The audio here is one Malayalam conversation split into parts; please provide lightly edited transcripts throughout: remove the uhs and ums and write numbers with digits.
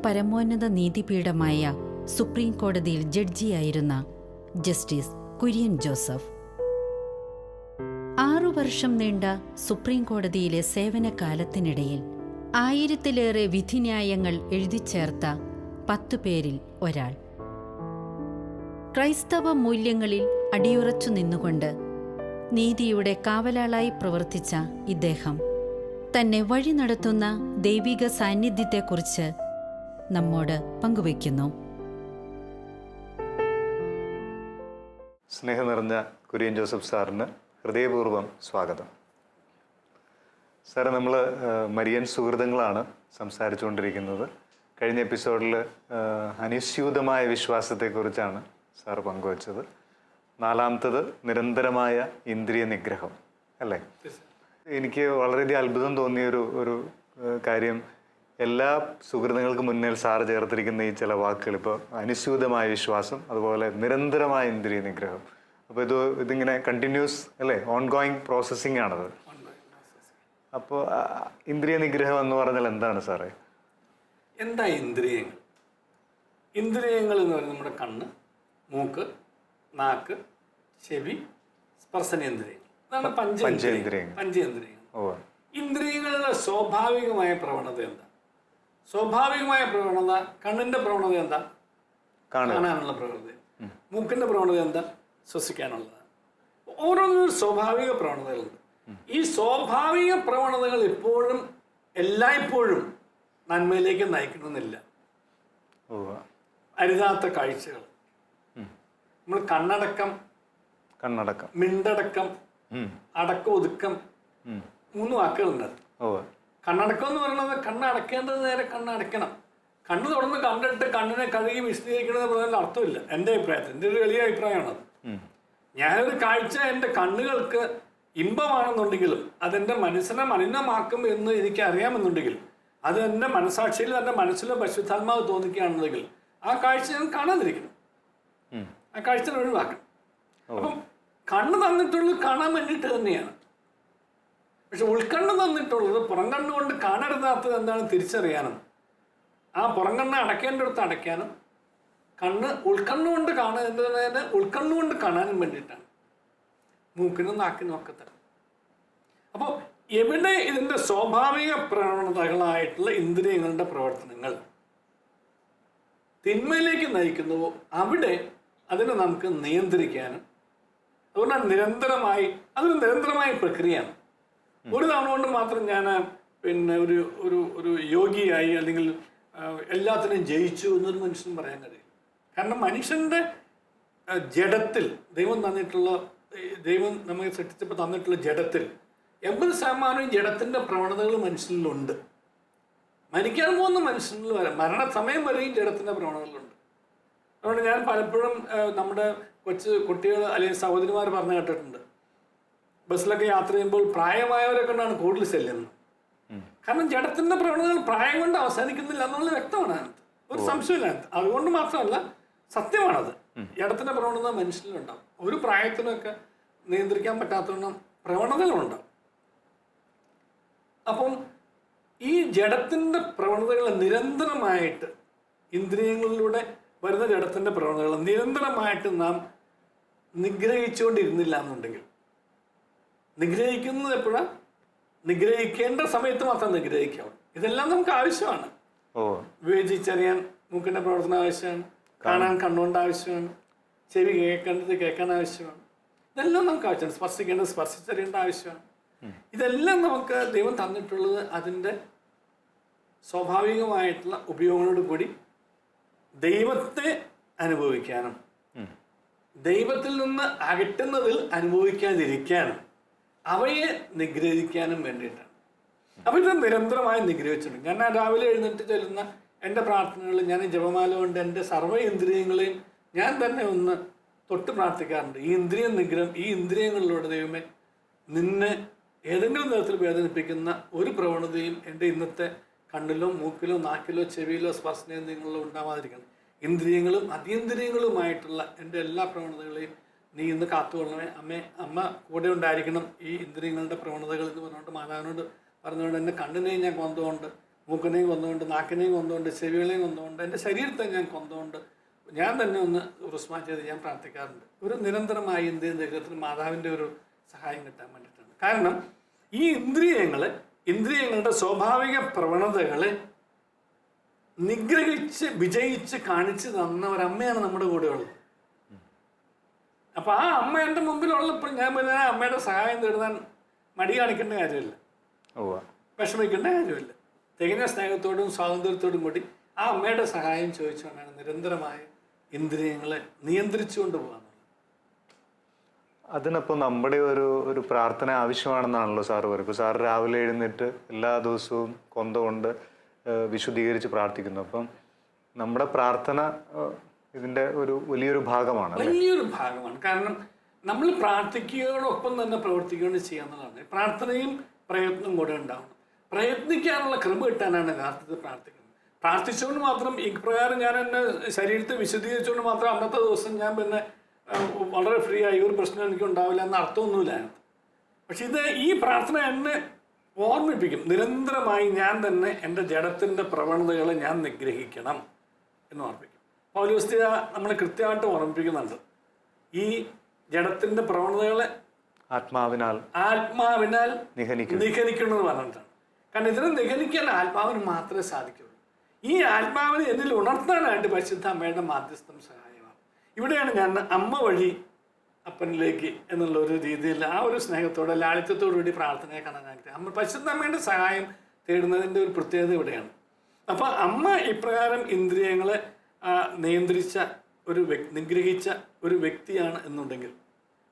പരമോന്നത നീതിപീഠമായ സുപ്രീം കോടതിയിൽ ജഡ്ജിയായിരുന്ന ജസ്റ്റിസ് കുര്യൻ ജോസഫ്. 6 വർഷം നീണ്ട സുപ്രീം കോടതിയിലെ സേവനകാലത്തിനിടയിൽ 1000-ലേറെ വിധിന്യായങ്ങൾ എഴുതിച്ചേർത്ത 10 പേരിൽ ഒരാൾ. ക്രൈസ്തവ മൂല്യങ്ങളിൽ അടിയുറച്ചു നിന്നുകൊണ്ട് നീതിയുടെ കാവലാളായി പ്രവർത്തിച്ച ഇദ്ദേഹം തന്നെ വഴി നടത്തുന്ന ദൈവിക സാന്നിധ്യത്തെക്കുറിച്ച് നമ്മോട് പങ്കുവയ്ക്കുന്നു. സ്നേഹം നിറഞ്ഞ കുര്യൻ ജോസഫ് സാറിന് ഹൃദയപൂർവ്വം സ്വാഗതം. സാറെ, നമ്മൾ മരിയൻ സുഹൃത്തുക്കളാണ് സംസാരിച്ചുകൊണ്ടിരിക്കുന്നത്. കഴിഞ്ഞ എപ്പിസോഡിൽ അനുസ്യൂതമായ വിശ്വാസത്തെക്കുറിച്ചാണ് സാർ പങ്കുവച്ചത്. 4-ാമത്തത് നിരന്തരമായ ഇന്ദ്രിയ നിഗ്രഹം, അല്ലേ? എനിക്ക് വളരെയധികം അത്ഭുതം തോന്നിയൊരു കാര്യം, എല്ലാ സുഹൃത്തുക്കൾക്ക് മുന്നിൽ സാറ് ചേർത്തിരിക്കുന്ന ഈ ചില വാക്കുകൾ, ഇപ്പോൾ അനുസ്യൂതമായ വിശ്വാസം, അതുപോലെ നിരന്തരമായ ഇന്ദ്രിയ നിഗ്രഹം. അപ്പോൾ ഇതിങ്ങനെ കണ്ടിന്യൂസ്, അല്ലേ, ഓൺ ഗോയിങ് പ്രോസസ്സിംഗ് ആണത്. അപ്പോൾ ഇന്ദ്രിയ നിഗ്രഹം എന്ന് പറഞ്ഞാൽ എന്താണ് സാറേ? എന്താ ഇന്ദ്രിയങ്ങൾ? ഇന്ദ്രിയങ്ങൾ എന്ന് പറയുന്നത് നമ്മുടെ കണ്ണ്, മൂക്ക്, നാക്ക്, ചെവി, സ്പർശനേന്ദ്രിയങ്ങൾ. അതാണ് പഞ്ചേന്ദ്രിയങ്ങൾ. ഇന്ദ്രിയങ്ങളുടെ സ്വാഭാവികമായ പ്രവണത എന്താ? സ്വാഭാവികമായ പ്രവണത, കണ്ണിന്റെ പ്രവണത എന്താ? കാണാനുള്ള പ്രവണത. മൂക്കിന്റെ പ്രവണത എന്താ? ശ്വസിക്കാനുള്ളതാണ്. ഓരോന്നും സ്വാഭാവിക പ്രവണതകളുണ്ട്. ഈ സ്വാഭാവിക പ്രവണതകൾ എപ്പോഴും എല്ലായ്പ്പോഴും നന്മയിലേക്ക് നയിക്കണമെന്നില്ല. അരുതാത്ത കാഴ്ചകൾ, നമ്മൾ കണ്ണടക്കം, മിണ്ടടക്കം, അടക്കം, ഒതുക്കം, 3 വാക്കുകളുണ്ട്. കണ്ണടക്കം എന്ന് പറയുന്നത് കണ്ണടക്കേണ്ടത് നേരെ കണ്ണടയ്ക്കണം. കണ്ണ് തുറന്ന് കണ്ടിട്ട് കണ്ണിനെ കഴുകി വിശദീകരിക്കണമെന്ന് പറഞ്ഞാൽ അർത്ഥമില്ല. എൻ്റെ അഭിപ്രായത്തിൽ, എൻ്റെ ഒരു വലിയ അഭിപ്രായമാണത്. ഞാനൊരു കാഴ്ച എൻ്റെ കണ്ണുകൾക്ക് ഇമ്പമാണെന്നുണ്ടെങ്കിലും അതെൻ്റെ മനസ്സിനെ മലിനമാക്കും എന്ന് എനിക്ക് അറിയാമെന്നുണ്ടെങ്കിൽ, അത് എൻ്റെ മനസാക്ഷിയിൽ, എൻ്റെ മനസ്സിലെ പരിശുദ്ധാത്മാവ് തോന്നിക്കുകയാണെന്നുണ്ടെങ്കിൽ ആ കാഴ്ച ഞാൻ കാണാതിരിക്കണം, ആ കാഴ്ച ഒഴിവാക്കണം. അപ്പം കണ്ണ് തന്നിട്ടുള്ളത് കാണാൻ വേണ്ടിയിട്ട് തന്നെയാണ്. പക്ഷെ ഉൾക്കണ്ണ് തന്നിട്ടുള്ളത് പുറം കണ്ണുകൊണ്ട് കാണരുതാത്തത് എന്താണ് തിരിച്ചറിയാനും, ആ പുറം കണ്ണ് അടയ്ക്കേണ്ടടുത്ത് അടയ്ക്കാനും, കണ്ണ് ഉൾക്കണ്ണുകൊണ്ട് കാണുന്നതിന് ഉൾക്കണ്ണുകൊണ്ട് കാണാനും വേണ്ടിയിട്ടാണ്. മൂക്കിനും നാക്കിനും ഒക്കെ തന്നെ. അപ്പോൾ എവിടെ ഇതിൻ്റെ സ്വാഭാവിക പ്രവണതകളായിട്ടുള്ള ഇന്ദ്രിയങ്ങളുടെ പ്രവർത്തനങ്ങൾ തിന്മയിലേക്ക് നയിക്കുന്നുവോ അവിടെ അതിനെ നമുക്ക് നിയന്ത്രിക്കാനും, അതുകൊണ്ടാണ് അതൊരു നിരന്തരമായ പ്രക്രിയയാണ്. ഒരു തവണ കൊണ്ട് മാത്രം ഞാൻ ഒരു ഒരു ഒരു യോഗിയായി അല്ലെങ്കിൽ എല്ലാത്തിനെയും ജയിച്ചു എന്നൊരു മനുഷ്യനും പറയാൻ കഴിയില്ല. കാരണം മനുഷ്യൻ്റെ ജഡത്തിൽ ദൈവം നമുക്ക് സൃഷ്ടിച്ചപ്പോൾ തന്നിട്ടുള്ള ജഡത്തിൽ 80% ജഡത്തിൻ്റെ പ്രവണതകൾ മനുഷ്യനിലുണ്ട്. മരിക്കാൻ പോകുന്ന മനുഷ്യനിൽ വരെ, മരണസമയം വരെയും ജഡത്തിൻ്റെ പ്രവണതകളുണ്ട്. അതുകൊണ്ട് ഞാൻ പലപ്പോഴും നമ്മുടെ കുട്ടികൾ അല്ലെങ്കിൽ സഹോദരിമാർ പറഞ്ഞു കേട്ടിട്ടുണ്ട്, ബസ്സിലൊക്കെ യാത്ര ചെയ്യുമ്പോൾ പ്രായമായവരെ കൊണ്ടാണ് കൂടുതൽ ചെല്ലുന്നത്. കാരണം ജഡത്തിൻ്റെ പ്രവണതകൾ പ്രായം കൊണ്ട് അവസാനിക്കുന്നില്ല എന്നുള്ളത് വ്യക്തമാണ് അതിനകത്ത്, ഒരു സംശയമില്ല അതിനകത്ത്. അതുകൊണ്ട് മാത്രമല്ല, സത്യമാണത്. ജഡത്തിൻ്റെ പ്രവണത മനുഷ്യനിലുണ്ടാവും. ഒരു പ്രായത്തിനൊക്കെ നിയന്ത്രിക്കാൻ പറ്റാത്തവണ്ണം പ്രവണതകളുണ്ടാവും. അപ്പം ഈ ജഡത്തിൻ്റെ പ്രവണതകൾ നിരന്തരമായിട്ട്, ഇന്ദ്രിയങ്ങളിലൂടെ വരുന്ന ജഡത്തിൻ്റെ പ്രവണതകൾ നിരന്തരമായിട്ട് നാം നിഗ്രഹിച്ചുകൊണ്ടിരുന്നില്ല എന്നുണ്ടെങ്കിൽ, നിഗ്രഹിക്കുന്നത് എപ്പോഴാണ്? നിഗ്രഹിക്കേണ്ട സമയത്ത് മാത്രം നിഗ്രഹിക്കാവും. ഇതെല്ലാം നമുക്ക് ആവശ്യമാണ്. വിവേചിച്ചറിയാൻ മൂക്കിൻ്റെ പ്രവർത്തനം ആവശ്യമാണ്, കാണാൻ കണ്ണുകൊണ്ട് ആവശ്യമാണ്, ചെവി കേൾക്കേണ്ടത് കേൾക്കാൻ ആവശ്യമാണ്. ഇതെല്ലാം നമുക്ക് ആവശ്യമാണ്. സ്പർശിക്കേണ്ടത് സ്പർശിച്ചറിയേണ്ട ആവശ്യമാണ്. ഇതെല്ലാം നമുക്ക് ദൈവം തന്നിട്ടുള്ളത് അതിൻ്റെ സ്വാഭാവികമായിട്ടുള്ള ഉപയോഗങ്ങളോട് കൂടി ദൈവത്തെ അനുഭവിക്കാനും ദൈവത്തിൽ നിന്ന് അകറ്റുന്നതിൽ അനുഭവിക്കാതിരിക്കാനും അവയെ നിഗ്രഹിക്കാനും വേണ്ടിയിട്ടാണ്. അപ്പോൾ ഇത് നിരന്തരമായി നിഗ്രഹിച്ചിട്ടുണ്ട്. ഞാൻ രാവിലെ എഴുന്നേറ്റ് ചെല്ലുന്ന എൻ്റെ പ്രാർത്ഥനകളിൽ ഞാൻ ജപമാല കൊണ്ട് എൻ്റെ സർവ്വ ഇന്ദ്രിയങ്ങളെയും ഞാൻ തന്നെ ഒന്ന് തൊട്ട് പ്രാർത്ഥിക്കാറുണ്ട്. ഈ ഇന്ദ്രിയ നിഗ്രഹം, ഈ ഇന്ദ്രിയങ്ങളിലൂടെ ദൈവമേ, നിന്നെ ഏതെങ്കിലും തരത്തിൽ വേദനിപ്പിക്കുന്ന ഒരു പ്രവണതയും എൻ്റെ ഇന്നത്തെ കണ്ണിലോ മൂക്കിലോ നാക്കിലോ ചെവിയിലോ സ്പർശനേന്ദ്രിയങ്ങളിലോ ഉണ്ടാവാതിരിക്കണം. ഇന്ദ്രിയങ്ങളും അതീന്ദ്രിയങ്ങളുമായിട്ടുള്ള എൻ്റെ എല്ലാ പ്രവണതകളെയും നീ ഇന്ന് കാത്തുകൊള്ളണമേ. അമ്മ കൂടെ ഉണ്ടായിരിക്കണം ഈ ഇന്ദ്രിയങ്ങളുടെ പ്രവണതകൾ എന്ന് പറഞ്ഞുകൊണ്ട് മാതാവിനോട് പറഞ്ഞുകൊണ്ട് എൻ്റെ കണ്ണിനെയും ഞാൻ കൊന്നുകൊണ്ട് മൂക്കിനെയും കൊന്നുകൊണ്ട്, നാക്കിനെയും കൊന്നുകൊണ്ട്, ചെവികളെയും കൊന്നുകൊണ്ട്, എൻ്റെ ശരീരത്തെ ഞാൻ കൊന്നുകൊണ്ട് ഞാൻ തന്നെ ഒന്ന് റുസ്മാ ചെയ്ത് ഞാൻ പ്രാർത്ഥിക്കാറുണ്ട്. ഒരു നിരന്തരമായി ഇന്ത്യൻ ദൈവത്തിന് മാതാവിൻ്റെ ഒരു സഹായം കിട്ടാൻ വേണ്ടിയിട്ടാണ്. കാരണം ഈ ഇന്ദ്രിയങ്ങളുടെ സ്വാഭാവിക പ്രവണതകളെ നിഗ്രഹിച്ച് വിജയിച്ച് കാണിച്ച് തന്ന ഒരമ്മയാണ് നമ്മുടെ കൂടെ ഉള്ളത്. അപ്പം ആ അമ്മ എൻ്റെ മുമ്പിലുള്ളപ്പോൾ ഞാൻ പിന്നെ ആ അമ്മയുടെ സഹായം തേടുവാൻ മടി കാണിക്കേണ്ട കാര്യമില്ല, വിഷമിക്കേണ്ട കാര്യമില്ല. തികഞ്ഞ സ്നേഹത്തോടും സ്വാതന്ത്ര്യത്തോടും കൂടി ആ അമ്മയുടെ സഹായം ചോദിച്ചുകൊണ്ടാണ് നിരന്തരമായ ഇന്ദ്രിയങ്ങളെ നിയന്ത്രിച്ചുകൊണ്ട് പോകാന്നുള്ളത്. അതിനപ്പോൾ നമ്മുടെ ഒരു പ്രാർത്ഥന ആവശ്യമാണെന്നാണല്ലോ സാറ് പറയുന്നത്. ഇപ്പോൾ സാറ് രാവിലെ എഴുന്നേറ്റ് എല്ലാ ദിവസവും കൊന്ത വിശുദ്ധീകരിച്ച് പ്രാർത്ഥിക്കുന്നു. അപ്പം നമ്മുടെ പ്രാർത്ഥന ഇതിൻ്റെ വലിയൊരു ഭാഗമാണ്. കാരണം നമ്മൾ പ്രാർത്ഥിക്കുകയോടൊപ്പം തന്നെ പ്രവർത്തിക്കുകയാണ് ചെയ്യാന്നുള്ളതാണ്. പ്രാർത്ഥനയും പ്രയത്നം കൂടെ ഉണ്ടാവണം. പ്രയത്നിക്കാനുള്ള കൃപ കിട്ടാനാണ് യഥാർത്ഥത്തിൽ പ്രാർത്ഥിക്കുന്നത്. പ്രാർത്ഥിച്ചുകൊണ്ട് മാത്രം ഇപ്രകാരം ഞാൻ എൻ്റെ ശരീരത്തെ വിശദീകരിച്ചുകൊണ്ട് മാത്രം അന്നത്തെ ദിവസം ഞാൻ പിന്നെ വളരെ ഫ്രീ ആയി ഒരു പ്രശ്നം എനിക്ക് ഉണ്ടാവില്ല എന്ന അർത്ഥമൊന്നുമില്ല അതിനകത്ത്. പക്ഷെ ഈ പ്രാർത്ഥന എന്നെ ഓർമ്മിപ്പിക്കും, നിരന്തരമായി ഞാൻ തന്നെ എൻ്റെ ജഡത്തിൻ്റെ പ്രവണതകളെ ഞാൻ നിഗ്രഹിക്കണം എന്ന് ഓർമ്മിപ്പിക്കും. പൗലോസ്തീയ നമ്മളെ കൃത്യമായിട്ട് ഓർമ്മിപ്പിക്കുന്നുണ്ട്. ഈ ജഡത്തിൻ്റെ പ്രവണതകളെ ആത്മാവിനാൽ നിഗനിക്കണമെന്ന് പറഞ്ഞിട്ടാണ്. കാരണം ഇതിനെ നിഗനിക്കാൻ ആത്മാവിന് മാത്രമേ സാധിക്കുള്ളൂ. ഈ ആത്മാവിനെ എന്നിൽ ഉണർത്താനായിട്ട് പരിശുദ്ധ അമ്മയുടെ മാധ്യസ്ഥം സഹായമാണ്. ഇവിടെയാണ് ഞാൻ അമ്മ വഴി അപ്പനിലേക്ക് എന്നുള്ള ഒരു രീതിയിൽ ആ ഒരു സ്നേഹത്തോടെ ലാളിത്യത്തോടു കൂടി പ്രാർത്ഥനയെ കാണാൻ ആഗ്രഹിക്കുക. പരിശുദ്ധ അമ്മയുടെ സഹായം തേടുന്നതിൻ്റെ ഒരു പ്രത്യേകത ഇവിടെയാണ്. അപ്പോൾ അമ്മ ഇപ്രകാരം ഇന്ദ്രിയങ്ങളെ നിഗ്രഹിച്ച ഒരു വ്യക്തിയാണ് എന്നുണ്ടെങ്കിൽ,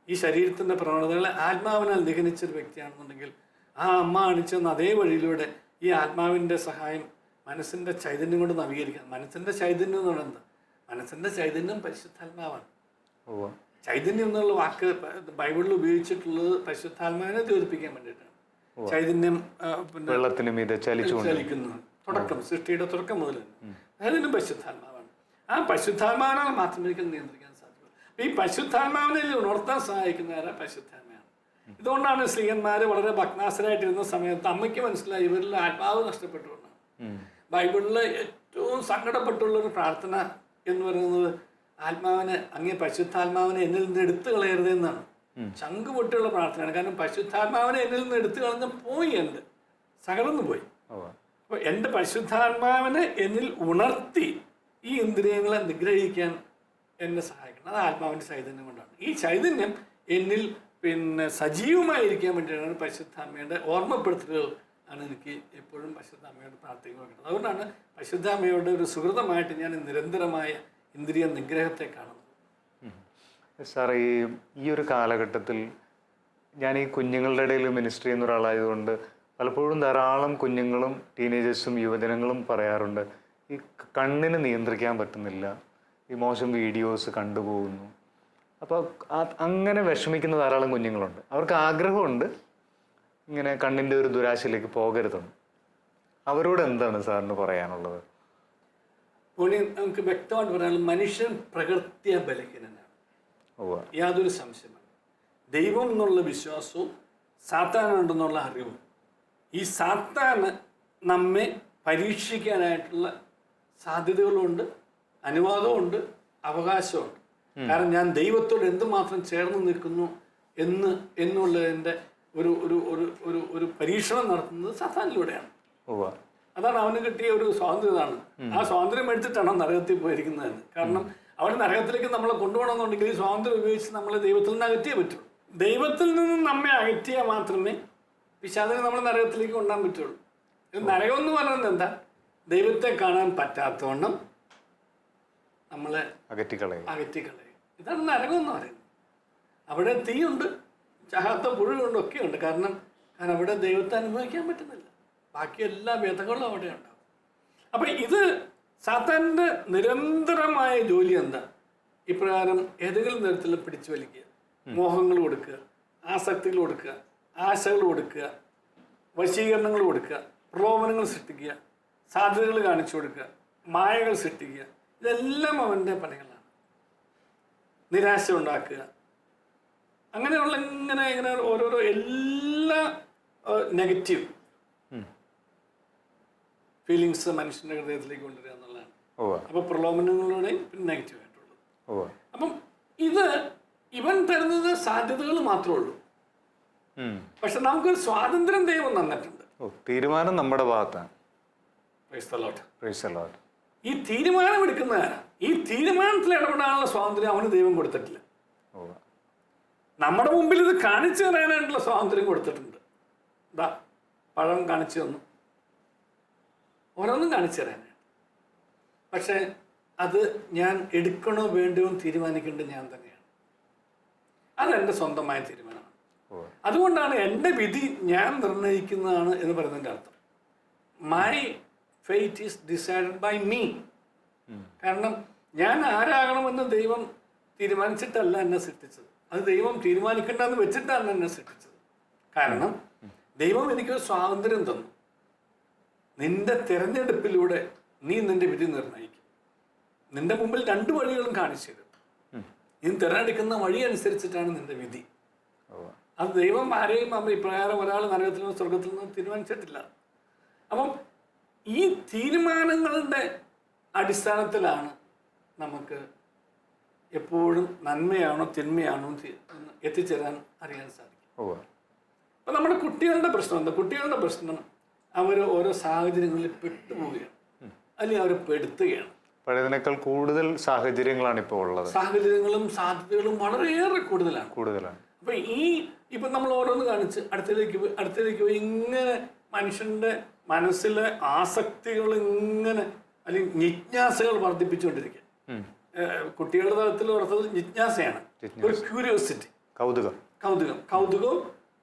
ഈ ശരീരത്തിൻ്റെ പ്രവണതകളെ ആത്മാവിനാൽ നിഗനിച്ചൊരു വ്യക്തിയാണെന്നുണ്ടെങ്കിൽ, ആ അമ്മ അണിച്ചെന്ന അതേ വഴിയിലൂടെ ഈ ആത്മാവിൻ്റെ സഹായം മനസ്സിൻ്റെ ചൈതന്യം കൊണ്ട് നവീകരിക്കാം. മനസ്സിൻ്റെ ചൈതന്യം എന്ന് പറയുന്നത് മനസ്സിൻ്റെ ചൈതന്യം പരിശുദ്ധാത്മാവാണ്. ചൈതന്യം എന്നുള്ള വാക്ക് ബൈബിളിൽ ഉപയോഗിച്ചിട്ടുള്ളത് പരിശുദ്ധാത്മാവിനെ ദ്യോതിപ്പിക്കാൻ വേണ്ടിയിട്ടാണ്. ചൈതന്യം പിന്നെ ചലിക്കുന്നു, തുടക്കം സൃഷ്ടിയുടെ തുടക്കം മുതൽ ചൈതന്യം പരിശുദ്ധാത്മാവാണ്. ആ പരിശുദ്ധാത്മാവിനാൽ മാത്രമേ എനിക്ക് നിയന്ത്രിക്കാൻ സാധിക്കുള്ളൂ. ഈ പരിശുദ്ധാത്മാവിനെ ഉണർത്താൻ സഹായിക്കുന്ന പരിശുദ്ധാത്മയാണ്. ഇതുകൊണ്ടാണ് സ്ത്രീയന്മാർ വളരെ ഭഗ്നാസരായിട്ടിരുന്ന സമയത്ത് അമ്മയ്ക്ക് മനസ്സിലായി ഇവരിൽ ആത്മാവ് നഷ്ടപ്പെട്ടുകൊണ്ടാണ്. ബൈബിളിലെ ഏറ്റവും സങ്കടപ്പെട്ടുള്ളൊരു പ്രാർത്ഥന എന്ന് പറയുന്നത് അങ്ങേ പരിശുദ്ധാത്മാവിനെ എന്നിൽ നിന്ന് എടുത്തു കളയരുത് എന്നാണ്. ചങ്ക് പൊട്ടിയുള്ള പ്രാർത്ഥനയാണ്. കാരണം പരിശുദ്ധാത്മാവിനെ എന്നിൽ നിന്ന് എടുത്തു കളഞ്ഞ പോയി, എൻ്റെ സകലന്നു പോയി. അപ്പോൾ എൻ്റെ പരിശുദ്ധാത്മാവിനെ എന്നിൽ ഉണർത്തി ഈ ഇന്ദ്രിയങ്ങളെ നിഗ്രഹിക്കാൻ എന്നെ സഹായിക്കണം. അത് ആത്മാവിൻ്റെ ചൈതന്യം കൊണ്ടാണ്. ഈ ചൈതന്യം എന്നിൽ പിന്നെ സജീവമായിരിക്കാൻ വേണ്ടിയിട്ടാണ് പരിശുദ്ധാമ്മയുടെ ഓർമ്മപ്പെടുത്തലുകൾ ആണ് എനിക്ക് എപ്പോഴും പരിശുദ്ധാമ്മയോട് പ്രാർത്ഥിക്കാൻ വേണ്ടത്. അതുകൊണ്ടാണ് പരിശുദ്ധാമ്മയുടെ ഒരു സുഹൃതമായിട്ട് ഞാൻ നിരന്തരമായ ഇന്ദ്രിയ നിഗ്രഹത്തെ കാണുന്നത്. സാർ, ഈ ഒരു കാലഘട്ടത്തിൽ ഞാൻ ഈ കുഞ്ഞുങ്ങളുടെ ഇടയിൽ മിനിസ്ട്രി ചെയ്യുന്ന ഒരാളായതുകൊണ്ട് പലപ്പോഴും ധാരാളം കുഞ്ഞുങ്ങളും ടീനേജേഴ്സും യുവജനങ്ങളും പറയാറുണ്ട്, ഈ കണ്ണിന് നിയന്ത്രിക്കാൻ പറ്റുന്നില്ല, ഈ മോശം വീഡിയോസ് കണ്ടുപോകുന്നു. അപ്പോൾ അങ്ങനെ വിഷമിക്കുന്ന ധാരാളം കുഞ്ഞുങ്ങളുണ്ട്. അവർക്ക് ആഗ്രഹമുണ്ട് ഇങ്ങനെ കണ്ണിൻ്റെ ഒരു ദുരാശയിലേക്ക് പോകരുതെന്ന്. അവരോട് എന്താണ് സാറിന് പറയാനുള്ളത്? നമുക്ക് വ്യക്തമായിട്ട് പറയാനുള്ള, മനുഷ്യൻ പ്രകൃത്യ ബലഹീനനാണ്, യാതൊരു സംശയമാണ്. ദൈവം എന്നുള്ള വിശ്വാസവും സാത്താനുണ്ടെന്നുള്ള അറിവും, ഈ സാത്താന് നമ്മെ പരീക്ഷിക്കാനായിട്ടുള്ള സാധ്യതകളുണ്ട്, അനുവാദമുണ്ട്, അവകാശമുണ്ട്. കാരണം ഞാൻ ദൈവത്തോട് എന്തുമാത്രം ചേർന്ന് നിൽക്കുന്നു എന്നുള്ളതിൻ്റെ ഒരു പരീക്ഷണം നടത്തുന്നത് സാത്താനിലൂടെയാണ്. അതാണ് അവന് കിട്ടിയ ഒരു സ്വാതന്ത്ര്യമാണ്. ആ സ്വാതന്ത്ര്യം എടുത്തിട്ടാണ് നരകത്തിൽ പോയിരിക്കുന്നത്. കാരണം അവൻ നരകത്തിലേക്ക് നമ്മളെ കൊണ്ടുപോകണമെന്നുണ്ടെങ്കിൽ ഈ സ്വാതന്ത്ര്യം ഉപയോഗിച്ച് നമ്മളെ ദൈവത്തിൽ നിന്ന് അകറ്റിയേ പറ്റുള്ളൂ. ദൈവത്തിൽ നിന്ന് നമ്മെ അകറ്റിയാൽ മാത്രമേ പിശാചിനെ നമ്മൾ നരകത്തിലേക്ക് കൊണ്ടുപോകാൻ പറ്റുള്ളൂ. നരകം എന്ന് പറയുന്നത് എന്താ? ദൈവത്തെ കാണാൻ പറ്റാത്തവണ്ണം നമ്മളെ അകറ്റിക്കളയും. ഇതാണ് നരകം എന്ന് പറയുന്നത്. അവിടെ തീയുണ്ട്, ചാകാത്ത പുഴുണ്ട്, ഒക്കെ ഉണ്ട്. കാരണം അവിടെ ദൈവത്തെ അനുഭവിക്കാൻ പറ്റുന്നില്ല. ബാക്കി എല്ലാ വ്യതകളും അവിടെ ഉണ്ടാവും. അപ്പം ഇത് സാത്താൻ്റെ നിരന്തരമായ ജോലി എന്താ? ഇപ്രകാരം ഏതെങ്കിലും തരത്തിൽ പിടിച്ചു വലിക്കുക, മോഹങ്ങൾ കൊടുക്കുക, ആസക്തികൾ കൊടുക്കുക, ആശകൾ കൊടുക്കുക, വശീകരണങ്ങൾ കൊടുക്കുക, പ്രലോഭനങ്ങൾ സൃഷ്ടിക്കുക, സാധ്യതകൾ കാണിച്ചു കൊടുക്കുക, മായകൾ സൃഷ്ടിക്കുക. ഇതെല്ലാം അവൻ്റെ പണികളാണ്. നിരാശ ഉണ്ടാക്കുക, അങ്ങനെയുള്ള ഇങ്ങനെ ഓരോരോ എല്ലാ നെഗറ്റീവ് ഫീലിങ്സ് മനുഷ്യൻ്റെ ഹൃദയത്തിലേക്ക് കൊണ്ടുവരിക എന്നുള്ളതാണ്. ഓ അപ്പോൾ പ്രലോഭനങ്ങളുടെയും പിന്നെ നെഗറ്റീവായിട്ടുള്ളത്. ഓ അപ്പം ഇത് ഇവൻ തരുന്നത് സാധ്യതകൾ മാത്രമേ ഉള്ളൂ. പക്ഷെ നമുക്കൊരു സ്വാതന്ത്ര്യം ദൈവം തന്നിട്ടുണ്ട്. തീരുമാനം നമ്മുടെ ഭാഗത്താണ്. Praise the Lord. Praise the Lord. ഈ തീരുമാനം എടുക്കുന്നതാണ്. ഈ തീരുമാനത്തിൽ ഇടപെടാനുള്ള സ്വാതന്ത്ര്യം അവന് ദൈവം കൊടുത്തിട്ടില്ല. നമ്മുടെ മുമ്പിൽ ഇത് കാണിച്ചു തരാനായിട്ടുള്ള സ്വാതന്ത്ര്യം കൊടുത്തിട്ടുണ്ട്. ഇതാ പഴം കാണിച്ചു തന്നു, ഓരോന്നും കാണിച്ചു തരാനാണ്. പക്ഷെ അത് ഞാൻ എടുക്കണോ വേണ്ടയോ എന്ന് തീരുമാനിക്കേണ്ടത് ഞാൻ തന്നെയാണ്. അതെൻ്റെ സ്വന്തമായ തീരുമാനമാണ്. അതുകൊണ്ടാണ് എൻ്റെ വിധി ഞാൻ നിർണ്ണയിക്കുന്നതാണ് എന്ന് പറയുന്നതിൻ്റെ അർത്ഥം. My fate is decided by me. കാരണം ഞാൻ ആരാകണമെന്ന് ദൈവം തീരുമാനിച്ചിട്ടല്ല എന്നെ സൃഷ്ടിച്ചത്. അത് ദൈവം തീരുമാനിക്കേണ്ടെന്ന് വെച്ചിട്ടാണ് എന്നെ സൃഷ്ടിച്ചത്. കാരണം ദൈവം എനിക്കൊരു സ്വാതന്ത്ര്യം തന്നു. നിന്റെ തിരഞ്ഞെടുപ്പിലൂടെ നീ നിന്റെ വിധി നിർണ്ണയിക്കും. നിന്റെ മുമ്പിൽ 2 വഴികളും കാണിച്ചു തരും. നീ തിരഞ്ഞെടുക്കുന്ന വഴി അനുസരിച്ചിട്ടാണ് നിന്റെ വിധി. അത് ദൈവം ആരെയും ഇപ്രകാരം ഒരാൾ നരകത്തിൽ നിന്നും സ്വർഗത്തിൽ നിന്നും തീരുമാനിച്ചിട്ടില്ല. അപ്പം ഈ തീരുമാനങ്ങളുടെ അടിസ്ഥാനത്തിലാണ് നമുക്ക് എപ്പോഴും നന്മയാണോ തിന്മയാണോ എത്തിച്ചേരാൻ അറിയാൻ സാധിക്കും. അപ്പം നമ്മുടെ കുട്ടികളുടെ പ്രശ്നം എന്താ? കുട്ടികളുടെ പ്രശ്നം അവർ ഓരോ സാഹചര്യങ്ങളിൽ പെട്ടുപോവുകയാണ്, അല്ലെങ്കിൽ അവർ പെടുത്തുകയാണ്. പഴയതിനേക്കാൾ കൂടുതൽ സാഹചര്യങ്ങളാണ് ഇപ്പോൾ ഉള്ളത്. സാഹചര്യങ്ങളും സാധ്യതകളും വളരെയേറെ കൂടുതലാണ്. അപ്പൊ ഇപ്പൊ നമ്മൾ ഓരോന്ന് കാണിച്ച് അടുത്തേക്ക് പോയി ഇങ്ങനെ മനുഷ്യന്റെ മനസ്സിലെ ആസക്തികൾ ഇങ്ങനെ അല്ലെങ്കിൽ ജിജ്ഞാസകൾ വർദ്ധിപ്പിച്ചുകൊണ്ടിരിക്കുക. കുട്ടികളുടെ തലത്തിൽ ഓർത്തത് ജിജ്ഞാസയാണ്, ഒരു ക്യൂരിയോസിറ്റി, കൗതുകം,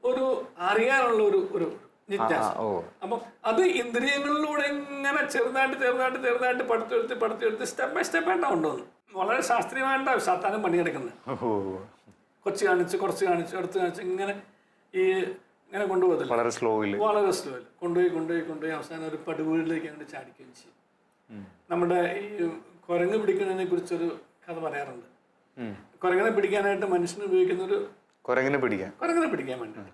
ഒരു അറിയാനുള്ള ഒരു ജിജ്ഞാസ. അപ്പം അത് ഇന്ദ്രിയങ്ങളിലൂടെ ഇങ്ങനെ ചെറുതായിട്ട് പടുത്തെടുത്ത് സ്റ്റെപ്പ് ബൈ സ്റ്റെപ്പ് ആയിട്ടാണ് കൊണ്ടുവന്നു. വളരെ ശാസ്ത്രീയമായിട്ടാണ് സാത്താനം പണിയെടുക്കുന്നത്. കുറച്ച് കാണിച്ച് അടുത്ത് കാണിച്ച് ഇങ്ങനെ കൊണ്ടുപോകത്തില്ല, വളരെ സ്ലോയിൽ കൊണ്ടുപോയി അവസാനം ഒരു പടുവീടിലേക്ക് അങ്ങോട്ട് ചാടിക്കുകയും ചെയ്യും. നമ്മുടെ ഈ കുരങ്ങ് പിടിക്കുന്നതിനെ കുറിച്ചൊരു കഥ പറയാറുണ്ട്. കുരങ്ങനെ പിടിക്കാനായിട്ട് മനുഷ്യന് ഉപയോഗിക്കുന്ന ഒരു കുരങ്ങനെ പിടിക്കാൻ വേണ്ടിയിട്ട്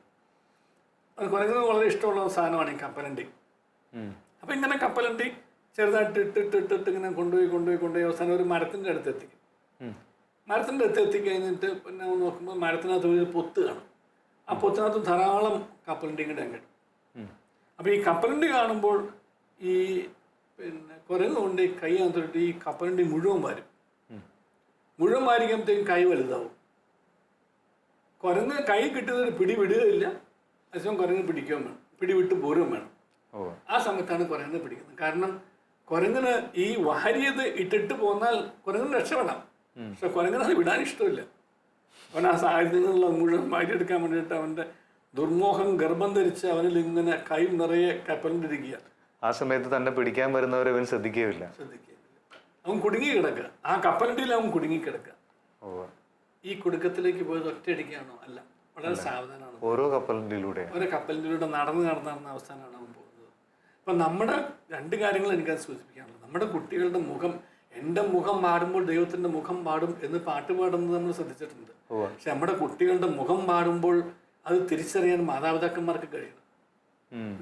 കുരങ്ങിന് വളരെ ഇഷ്ടമുള്ള സാധനമാണ് ഈ കപ്പലണ്ടി. അപ്പൊ ഇങ്ങനെ കപ്പലണ്ടി ചെറുതായിട്ട് ഇട്ടിട്ട് ഇങ്ങനെ കൊണ്ടുപോയി അവസാനം ഒരു മരത്തിന്റെ അടുത്ത് എത്തിക്കും. മരത്തിന്റെ അടുത്ത് എത്തിക്കഴിഞ്ഞിട്ട് പിന്നെ നോക്കുമ്പോൾ മരത്തിനകത്ത് ഒരു പൊത്ത് കാണും. ആ പൊത്തിനകത്ത് ധാരാളം കപ്പലണ്ടി ഇങ്ങോട്ട് കിട്ടും. അപ്പൊ ഈ കപ്പലണ്ടി കാണുമ്പോൾ ഈ പിന്നെ കുരങ്ങ് കൊണ്ട് കൈ അകത്തിട്ട് ഈ കപ്പലണ്ടി മുഴുവൻ വാരിക്കുമ്പോഴത്തേക്കും കൈ വലുതാവും. കുരങ്ങ് കൈ കിട്ടുന്നൊരു പിടി വിടുകയില്ല, അതേസമയം കുരങ്ങ് പിടിക്കുകയും വേണം, പിടിവിട്ട് പോരുകയും വേണം. ആ സമയത്താണ് കുരങ്ങിനെ പിടിക്കുന്നത്. കാരണം കുരങ്ങിന് ഈ വാരിയത് ഇട്ടിട്ട് പോന്നാൽ കുരങ്ങിന് രക്ഷപ്പെടാം. പക്ഷെ കുരങ്ങിന് അത് വിടാൻ ഇഷ്ടമില്ല. അവൻ ആ സാഹചര്യങ്ങളിലുള്ള മുഴുവൻ വാരിയെടുക്കാൻ വേണ്ടിയിട്ട് അവൻ്റെ ദുർമോഹം ഗർഭം ധരിച്ച് അവനിൽ ഇങ്ങനെ കൈ നിറയെ കപ്പലിട്ടിരിക്കുക. ആ സമയത്ത് തന്നെ പിടിക്കാൻ വരുന്നവരെ അവൻ ശ്രദ്ധിക്കുകയില്ല. അവൻ കുടുങ്ങി കിടക്കുക, ആ കപ്പലണ്ടിയിൽ അവൻ കുടുങ്ങി കിടക്കുക. ഈ കുടുക്കത്തിലേക്ക് പോയത് ഒറ്റയടിക്കാണോ? അല്ല, വളരെ സാവധാനമാണ്. ഓരോ കപ്പലിലൂടെ നടന്ന് അവസാനമാണ് അവൻ പോകുന്നത്. അപ്പം നമ്മുടെ 2 കാര്യങ്ങൾ എനിക്കത് സൂചിപ്പിക്കാനുള്ളത്. നമ്മുടെ കുട്ടികളുടെ മുഖം, എൻ്റെ മുഖം പാടുമ്പോൾ ദൈവത്തിൻ്റെ മുഖം പാടും എന്ന് പാട്ട് പാടുന്നത് നമ്മൾ ശ്രദ്ധിച്ചിട്ടുണ്ട്. പക്ഷെ നമ്മുടെ കുട്ടികളുടെ മുഖം പാടുമ്പോൾ അത് തിരിച്ചറിയാൻ മാതാപിതാക്കന്മാർക്ക് കഴിയണം,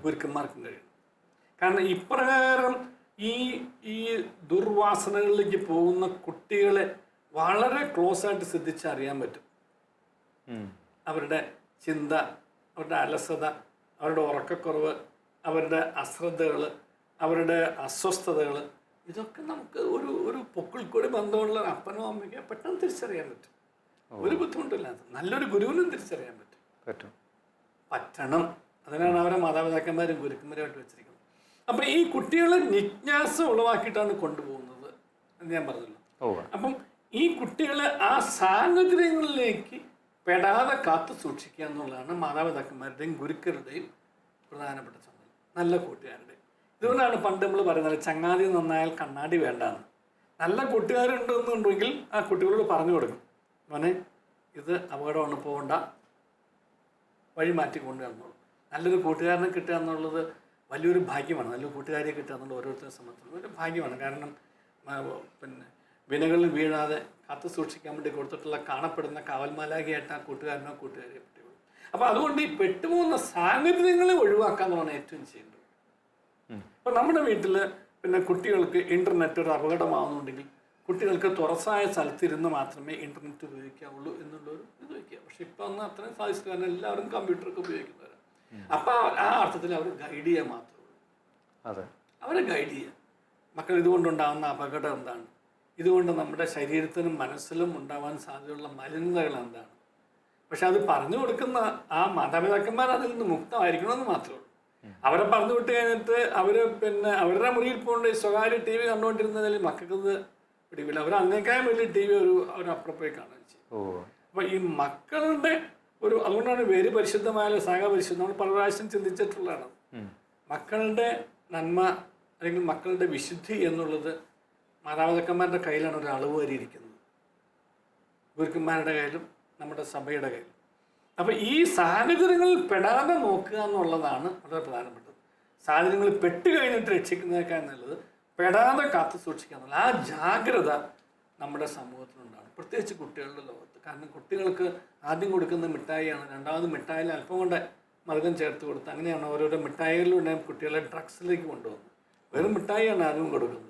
ഗുരുക്കന്മാർക്കും കഴിയണം. കാരണം ഇപ്രകാരം ഈ ദുർവാസനകളിലേക്ക് പോകുന്ന കുട്ടികളെ വളരെ ക്ലോസ് ആയിട്ട് ശ്രദ്ധിച്ച് അറിയാൻ പറ്റും. അവരുടെ ചിന്ത, അവരുടെ അലസത, അവരുടെ ഉറക്കക്കുറവ്, അവരുടെ അശ്രദ്ധകൾ, അവരുടെ അസ്വസ്ഥതകൾ, ഇതൊക്കെ നമുക്ക് ഒരു പൊക്കിൾക്കൂടി ബന്ധമുള്ള അപ്പനോ അമ്മയ്ക്കോ പെട്ടെന്ന് തിരിച്ചറിയാൻ പറ്റും. ഒരു ബുദ്ധിമുട്ടില്ലാത്ത നല്ലൊരു ഗുരുവിനും തിരിച്ചറിയാൻ പറ്റണം. അതിനാണ് അവരെ മാതാപിതാക്കന്മാരും ഗുരുക്കന്മാരുമായിട്ട് വെച്ചിരിക്കുന്നത്. അപ്പം ഈ കുട്ടികളെ ജിജ്ഞാസ ഉളവാക്കിയിട്ടാണ് കൊണ്ടുപോകുന്നത് എന്ന് ഞാൻ പറഞ്ഞല്ലോ. അപ്പം ഈ കുട്ടികളെ ആ സാഹചര്യങ്ങളിലേക്ക് പെടാതെ കാത്തു സൂക്ഷിക്കുക എന്നുള്ളതാണ് മാതാപിതാക്കന്മാരുടെയും ഗുരുക്കരുടെയും പ്രധാനപ്പെട്ട ചുമതല, നല്ല കൂട്ടുകാരുടെയും. ഇതുകൊണ്ടാണ് പണ്ട് നമ്മൾ പറയുന്നത് ചങ്ങാതി നന്നായാൽ കണ്ണാടി വേണ്ടാന്ന്. നല്ല കൂട്ടുകാരുണ്ടെന്നുണ്ടെങ്കിൽ ആ കുട്ടികളോട് പറഞ്ഞു കൊടുക്കും, മോനെ ഇത് അപകടമാണ്, പോകണ്ട, വഴി മാറ്റി കൊണ്ടുവന്നോളൂ. നല്ലൊരു കൂട്ടുകാരനെ കിട്ടുക എന്നുള്ളത് വലിയൊരു ഭാഗ്യമാണ്. നല്ലൊരു കൂട്ടുകാരിയെ കിട്ടുക എന്നുള്ളത് ഓരോരുത്തരെ സംബന്ധിച്ചുള്ള ഒരു ഭാഗ്യമാണ്. കാരണം പിന്നെ വിനകളിൽ വീഴാതെ കാത്തു സൂക്ഷിക്കാൻ വേണ്ടി കൊടുത്തിട്ടുള്ള കാണപ്പെടുന്ന കാവൽമാലാകിയായിട്ട് ആ കൂട്ടുകാരനോ കൂട്ടുകാരിയെ പറ്റുള്ളൂ. അപ്പോൾ അതുകൊണ്ട് ഈ പെട്ടുപോകുന്ന സാഹചര്യങ്ങളെ ഒഴിവാക്കാന്നുള്ളതാണ് ഏറ്റവും ചെയ്യേണ്ടത്. അപ്പോൾ നമ്മുടെ വീട്ടിൽ പിന്നെ കുട്ടികൾക്ക് ഇൻ്റർനെറ്റ് ഒരു അപകടമാവുന്നുണ്ടെങ്കിൽ കുട്ടികൾക്ക് തുറസായ സ്ഥലത്തിരുന്ന് മാത്രമേ ഇൻ്റർനെറ്റ് ഉപയോഗിക്കാവുള്ളൂ എന്നുള്ളൊരു ഇത് വയ്ക്കുക. പക്ഷെ ഇപ്പം അന്ന് അത്രയും സാധിച്ചു, കാരണം എല്ലാവരും കമ്പ്യൂട്ടറൊക്കെ ഉപയോഗിക്കുന്നവരാണ്. അപ്പോൾ ആ അർത്ഥത്തിൽ അവർ ഗൈഡ് ചെയ്യാൻ മാത്രമേ ഉള്ളൂ. അതെ, അവരെ ഗൈഡ് ചെയ്യുക. മക്കൾ ഇതുകൊണ്ടുണ്ടാകുന്ന അപകടം എന്താണ്, ഇതുകൊണ്ട് നമ്മുടെ ശരീരത്തിനും മനസ്സിലും ഉണ്ടാവാൻ സാധ്യതയുള്ള മലിനതകൾ എന്താണ്. പക്ഷെ അത് പറഞ്ഞു കൊടുക്കുന്ന ആ മാതാപിതാക്കന്മാർ അതിൽ നിന്ന് മുക്തമായിരിക്കണമെന്ന് മാത്രമേ ഉള്ളൂ. അവരെ പറഞ്ഞു വിട്ട് കഴിഞ്ഞിട്ട് അവർ പിന്നെ അവരുടെ മുറിയിൽ പോകൊണ്ട് സ്വകാര്യ ടി വി കണ്ടുകൊണ്ടിരുന്നതിൽ മക്കൾക്ക് പിടിക്കില്ല. അവർ അതിനേക്കാളും വലിയ ടി വി ഒരു അപ്പുറപ്പോയി കാണുകയും ചെയ്യും. അപ്പോൾ ഈ മക്കളുടെ അതുകൊണ്ടാണ് പേര് പരിശുദ്ധമായ സഹപരിശുദ്ധം. നമ്മൾ പല പ്രാവശ്യം ചിന്തിച്ചിട്ടുള്ളതാണ്. മക്കളുടെ നന്മ അല്ലെങ്കിൽ മക്കളുടെ വിശുദ്ധി എന്നുള്ളത് മാതാപിതാക്കന്മാരുടെ കയ്യിലാണ് ഒരു അളവ് വരെ ഇരിക്കുന്നത്, ഗുരുക്കന്മാരുടെ കയ്യിലും നമ്മുടെ സഭയുടെ കയ്യിലും. അപ്പോൾ ഈ സാഹചര്യങ്ങളിൽ പെടാതെ നോക്കുക എന്നുള്ളതാണ് വളരെ പ്രധാനപ്പെട്ടത്. സാഹചര്യങ്ങളിൽ പെട്ട് കഴിഞ്ഞിട്ട് രക്ഷിക്കുന്നതിനേക്കാൾ നല്ലത് പെടാതെ കാത്തു സൂക്ഷിക്കുക എന്നുള്ള ആ ജാഗ്രത നമ്മുടെ സമൂഹത്തിലുണ്ടാണ്, പ്രത്യേകിച്ച് കുട്ടികളുടെ ലോകത്ത്. കാരണം കുട്ടികൾക്ക് ആദ്യം കൊടുക്കുന്ന മിഠായിയാണ്, രണ്ടാമത് മിഠായിൽ അല്പം കൊണ്ട് മധുരം ചേർത്ത് കൊടുത്ത് അങ്ങനെയാണ് ഓരോരോ മിഠായികളിലൂടെ കുട്ടികളെ ഡ്രഗ്സിലേക്ക് കൊണ്ടുപോകുന്നത്. വെറും മിഠായിയാണ് ആദ്യം കൊടുക്കുന്നത്,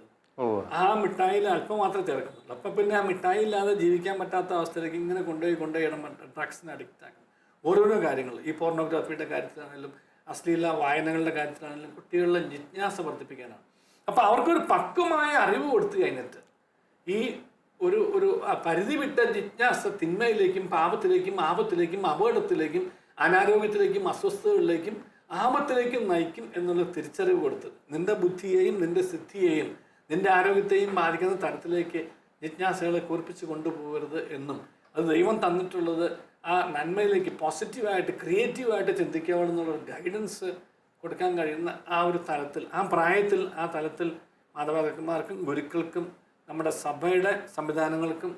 ആ മിഠായിൽ അല്പം മാത്രമേ ചേർക്കുന്നുള്ളൂ. അപ്പം പിന്നെ ആ മിഠായി ഇല്ലാതെ ജീവിക്കാൻ പറ്റാത്ത അവസ്ഥയിലേക്ക് ഇങ്ങനെ കൊണ്ടുപോയി ഡ്രഗ്സിന് അഡിക്റ്റ് ആക്കും. ഓരോരോ കാര്യങ്ങൾ, ഈ പോർണോഗ്രാഫിയുടെ കാര്യത്തിലാണെങ്കിലും അശ്ലീല വായനകളുടെ കാര്യത്തിലാണെങ്കിലും കുട്ടികളുടെ ജിജ്ഞാസ വർദ്ധിപ്പിക്കാനാണ്. അപ്പോൾ അവർക്കൊരു പക്വമായ അറിവ് കൊടുത്തു കഴിഞ്ഞിട്ട് ഈ ഒരു പരിധി വിട്ട ജിജ്ഞാസ തിന്മയിലേക്കും പാപത്തിലേക്കും ആപത്തിലേക്കും അപകടത്തിലേക്കും അനാരോഗ്യത്തിലേക്കും അസ്വസ്ഥതകളിലേക്കും ആപത്തിലേക്കും നയിക്കും എന്നുള്ള തിരിച്ചറിവ് കൊടുത്ത് നിന്റെ ബുദ്ധിയെയും നിന്റെ സിദ്ധിയെയും നിന്റെ ആരോഗ്യത്തെയും ബാധിക്കുന്ന തരത്തിലേക്ക് ജിജ്ഞാസകളെ കൂർപ്പിച്ച് കൊണ്ടുപോകരുത് എന്നും അത് ദൈവം തന്നിട്ടുള്ളത് ആ നന്മയിലേക്ക് പോസിറ്റീവായിട്ട് ക്രിയേറ്റീവായിട്ട് ചിന്തിക്കാവുന്നുള്ളൊരു ഗൈഡൻസ് കൊടുക്കാൻ കഴിയുന്ന ആ ഒരു തലത്തിൽ, ആ പ്രായത്തിൽ, ആ തലത്തിൽ മാതാപിതാക്കന്മാർക്കും ഗുരുക്കൾക്കും നമ്മുടെ സഭയുടെ സംവിധാനങ്ങൾക്കും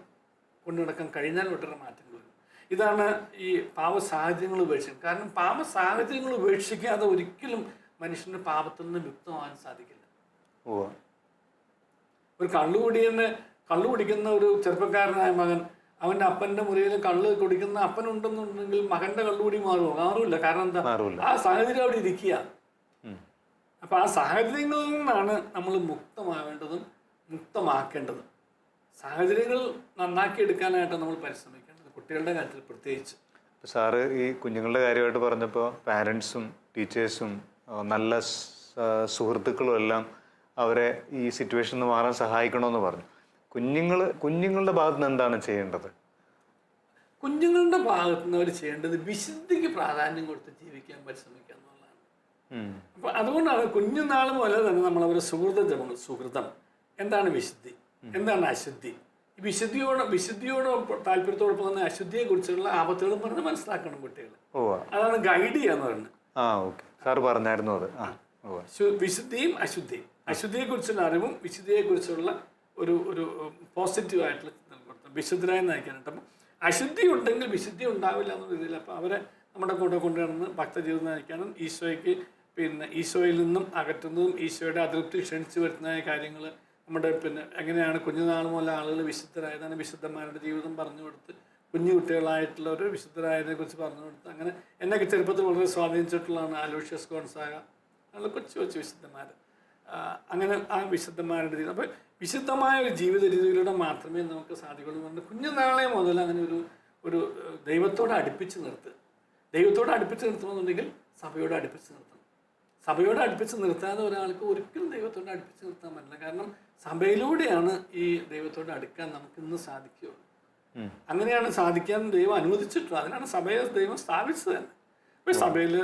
കൊണ്ടു നടക്കാൻ കഴിഞ്ഞാൽ ഒട്ടേറെ മാറ്റങ്ങൾ വരും. ഇതാണ് ഈ പാപ സാഹചര്യങ്ങൾ ഉപേക്ഷിക്കുന്നത്. കാരണം പാപ സാഹചര്യങ്ങൾ ഉപേക്ഷിക്കാതെ ഒരിക്കലും മനുഷ്യന് പാപത്തിൽ നിന്ന് മുക്തമാകാൻ സാധിക്കില്ല. ഒരു കള്ളു കുടിക്കുന്ന ഒരു ചെറുപ്പക്കാരനായ മകൻ അവൻ്റെ അപ്പൻ്റെ മുറിയിൽ കള്ള് കുടിക്കുന്ന അപ്പനുണ്ടെന്നുണ്ടെങ്കിൽ മകൻ്റെ കള്ളുകൂടി മാറില്ല. കാരണം എന്താ, ആ സാഹചര്യം അവിടെ ഇരിക്കുക. അപ്പം ആ സാഹചര്യങ്ങളിൽ നിന്നാണ് നമ്മൾ മുക്തമാവേണ്ടതും മുക്തമാക്കേണ്ടതും. സാഹചര്യങ്ങൾ നന്നാക്കി എടുക്കാനായിട്ട് നമ്മൾ പരിശ്രമിക്കേണ്ടത്, കുട്ടികളുടെ കാര്യത്തിൽ പ്രത്യേകിച്ച്. സാറ് ഈ കുഞ്ഞുങ്ങളുടെ കാര്യമായിട്ട് പറഞ്ഞപ്പോൾ പാരൻസും ടീച്ചേഴ്സും നല്ല സുഹൃത്തുക്കളും എല്ലാം അവരെ ഈ സിറ്റുവേഷനിൽ നിന്ന് മാറാൻ സഹായിക്കണമെന്ന് പറഞ്ഞു. കുഞ്ഞുങ്ങളുടെ ഭാഗത്ത് നിന്ന് എന്താണ് ചെയ്യേണ്ടത്? കുഞ്ഞുങ്ങളുടെ ഭാഗത്ത് നിന്ന് അവർ ചെയ്യേണ്ടത് വിശുദ്ധിക്ക് പ്രാധാന്യം കൊടുത്ത് ജീവിക്കാൻ പരിശ്രമിക്കുക എന്നുള്ളതാണ്. അപ്പോൾ അതുകൊണ്ടാണ് കുഞ്ഞുനാൾ പോലെ തന്നെ നമ്മളവരെ സുഹൃതം എന്താണ് വിശുദ്ധി, എന്താണ് അശുദ്ധി, വിശുദ്ധിയോട് താല്പര്യത്തോടൊപ്പം തന്നെ അശുദ്ധിയെ കുറിച്ചുള്ള ആപത്തുകളും പറഞ്ഞ് മനസ്സിലാക്കണം കുട്ടികൾ. അതാണ് ഗൈഡ് ചെയ്യാന്ന് പറയുന്നത്. സാർ പറഞ്ഞായിരുന്നു അത്. വിശുദ്ധിയും അശുദ്ധിയെ കുറിച്ചുള്ള അറിവും വിശുദ്ധിയെക്കുറിച്ചുള്ള ഒരു പോസിറ്റീവായിട്ടുള്ള വിശുദ്ധരായി നയിക്കാനായിട്ട്. അപ്പം അശുദ്ധി ഉണ്ടെങ്കിൽ വിശുദ്ധി ഉണ്ടാവില്ല എന്ന രീതിയിൽ അപ്പോൾ അവരെ നമ്മുടെ കൂടെ കൊണ്ടുവന്ന് ഭക്തജീവിതം നയിക്കാനും ഈശോയിൽ നിന്നും അകറ്റുന്നതും ഈശോയുടെ അതൃപ്തി ക്ഷണിച്ചു വരുത്തുന്ന കാര്യങ്ങൾ നമ്മുടെ എങ്ങനെയാണ് കുഞ്ഞുനാൾ മുതൽ ആളുകൾ വിശുദ്ധരായതാണ് വിശുദ്ധന്മാരുടെ ജീവിതം പറഞ്ഞു കൊടുത്ത് കുഞ്ഞു കുട്ടികളായിട്ടുള്ള ഒരു വിശുദ്ധരായതിനെ കുറിച്ച് പറഞ്ഞു കൊടുത്ത് അങ്ങനെ എന്നൊക്കെ ചെറുപ്പത്തിൽ വളരെ സ്വാധീനിച്ചിട്ടുള്ളതാണ് അലോഷ്യസ് ഗോൺസാഗ, അങ്ങനെ കൊച്ചു വിശുദ്ധന്മാർ. അങ്ങനെ ആ വിശുദ്ധന്മാരുടെ രീതി, അപ്പോൾ വിശുദ്ധമായ ഒരു ജീവിത രീതിയിലൂടെ മാത്രമേ നമുക്ക് സാധിക്കുള്ളൂ. കുഞ്ഞുനാളെ മുതൽ അങ്ങനെ ഒരു ദൈവത്തോട് അടുപ്പിച്ച് നിർത്തുക. ദൈവത്തോട് അടുപ്പിച്ച് നിർത്തണമെന്നുണ്ടെങ്കിൽ സഭയോട് അടുപ്പിച്ച് നിർത്തണം. സഭയോട് അടുപ്പിച്ച് നിർത്താതെ ഒരാൾക്ക് ഒരിക്കലും ദൈവത്തോട് അടുപ്പിച്ച് നിർത്താൻ പറ്റില്ല. കാരണം സഭയിലൂടെയാണ് ഈ ദൈവത്തോട് അടുക്കാൻ നമുക്ക് ഇന്ന് സാധിക്കുകയുള്ളൂ. അങ്ങനെയാണ് സാധിക്കാൻ ദൈവം അനുവദിച്ചിട്ടുള്ളത്. അതിനാണ് സഭയെ ദൈവം സ്ഥാപിച്ചത് തന്നെ. ഇപ്പോൾ സഭയിൽ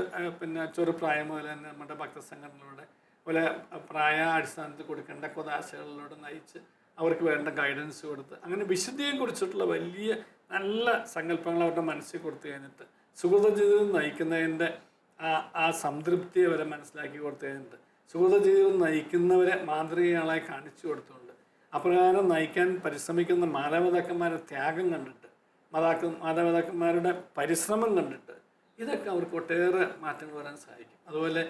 ചെറുപ്രായം മുതൽ തന്നെ നമ്മുടെ ഭക്തസംഘടനകളുടെ പോലെ പ്രായാടിസ്ഥാനത്തിൽ കൊടുക്കേണ്ട കൊതാശകളിലൂടെ നയിച്ച് അവർക്ക് വേണ്ട ഗൈഡൻസ് കൊടുത്ത് അങ്ങനെ വിശുദ്ധിയെക്കുറിച്ചിട്ടുള്ള വലിയ നല്ല സങ്കല്പങ്ങൾ അവരുടെ മനസ്സിൽ കൊടുത്തു കഴിഞ്ഞിട്ട് സുഹൃത ജീവിതം നയിക്കുന്നതിൻ്റെ ആ സംതൃപ്തിയെ വരെ മനസ്സിലാക്കി കൊടുത്തു കഴിഞ്ഞിട്ട് സുഹൃത ജീവിതം നയിക്കുന്നവരെ മാതൃകയാളായി കാണിച്ചു കൊടുത്തുകൊണ്ട് അപ്രകാരം നയിക്കാൻ പരിശ്രമിക്കുന്ന മാതാപിതാക്കന്മാരുടെ ത്യാഗം കണ്ടിട്ട് മാതാപിതാക്കന്മാരുടെ പരിശ്രമം കണ്ടിട്ട് ഇതൊക്കെ അവർക്ക് ഒട്ടേറെ മാറ്റങ്ങൾ വരാൻ സഹായിക്കും. അതുപോലെ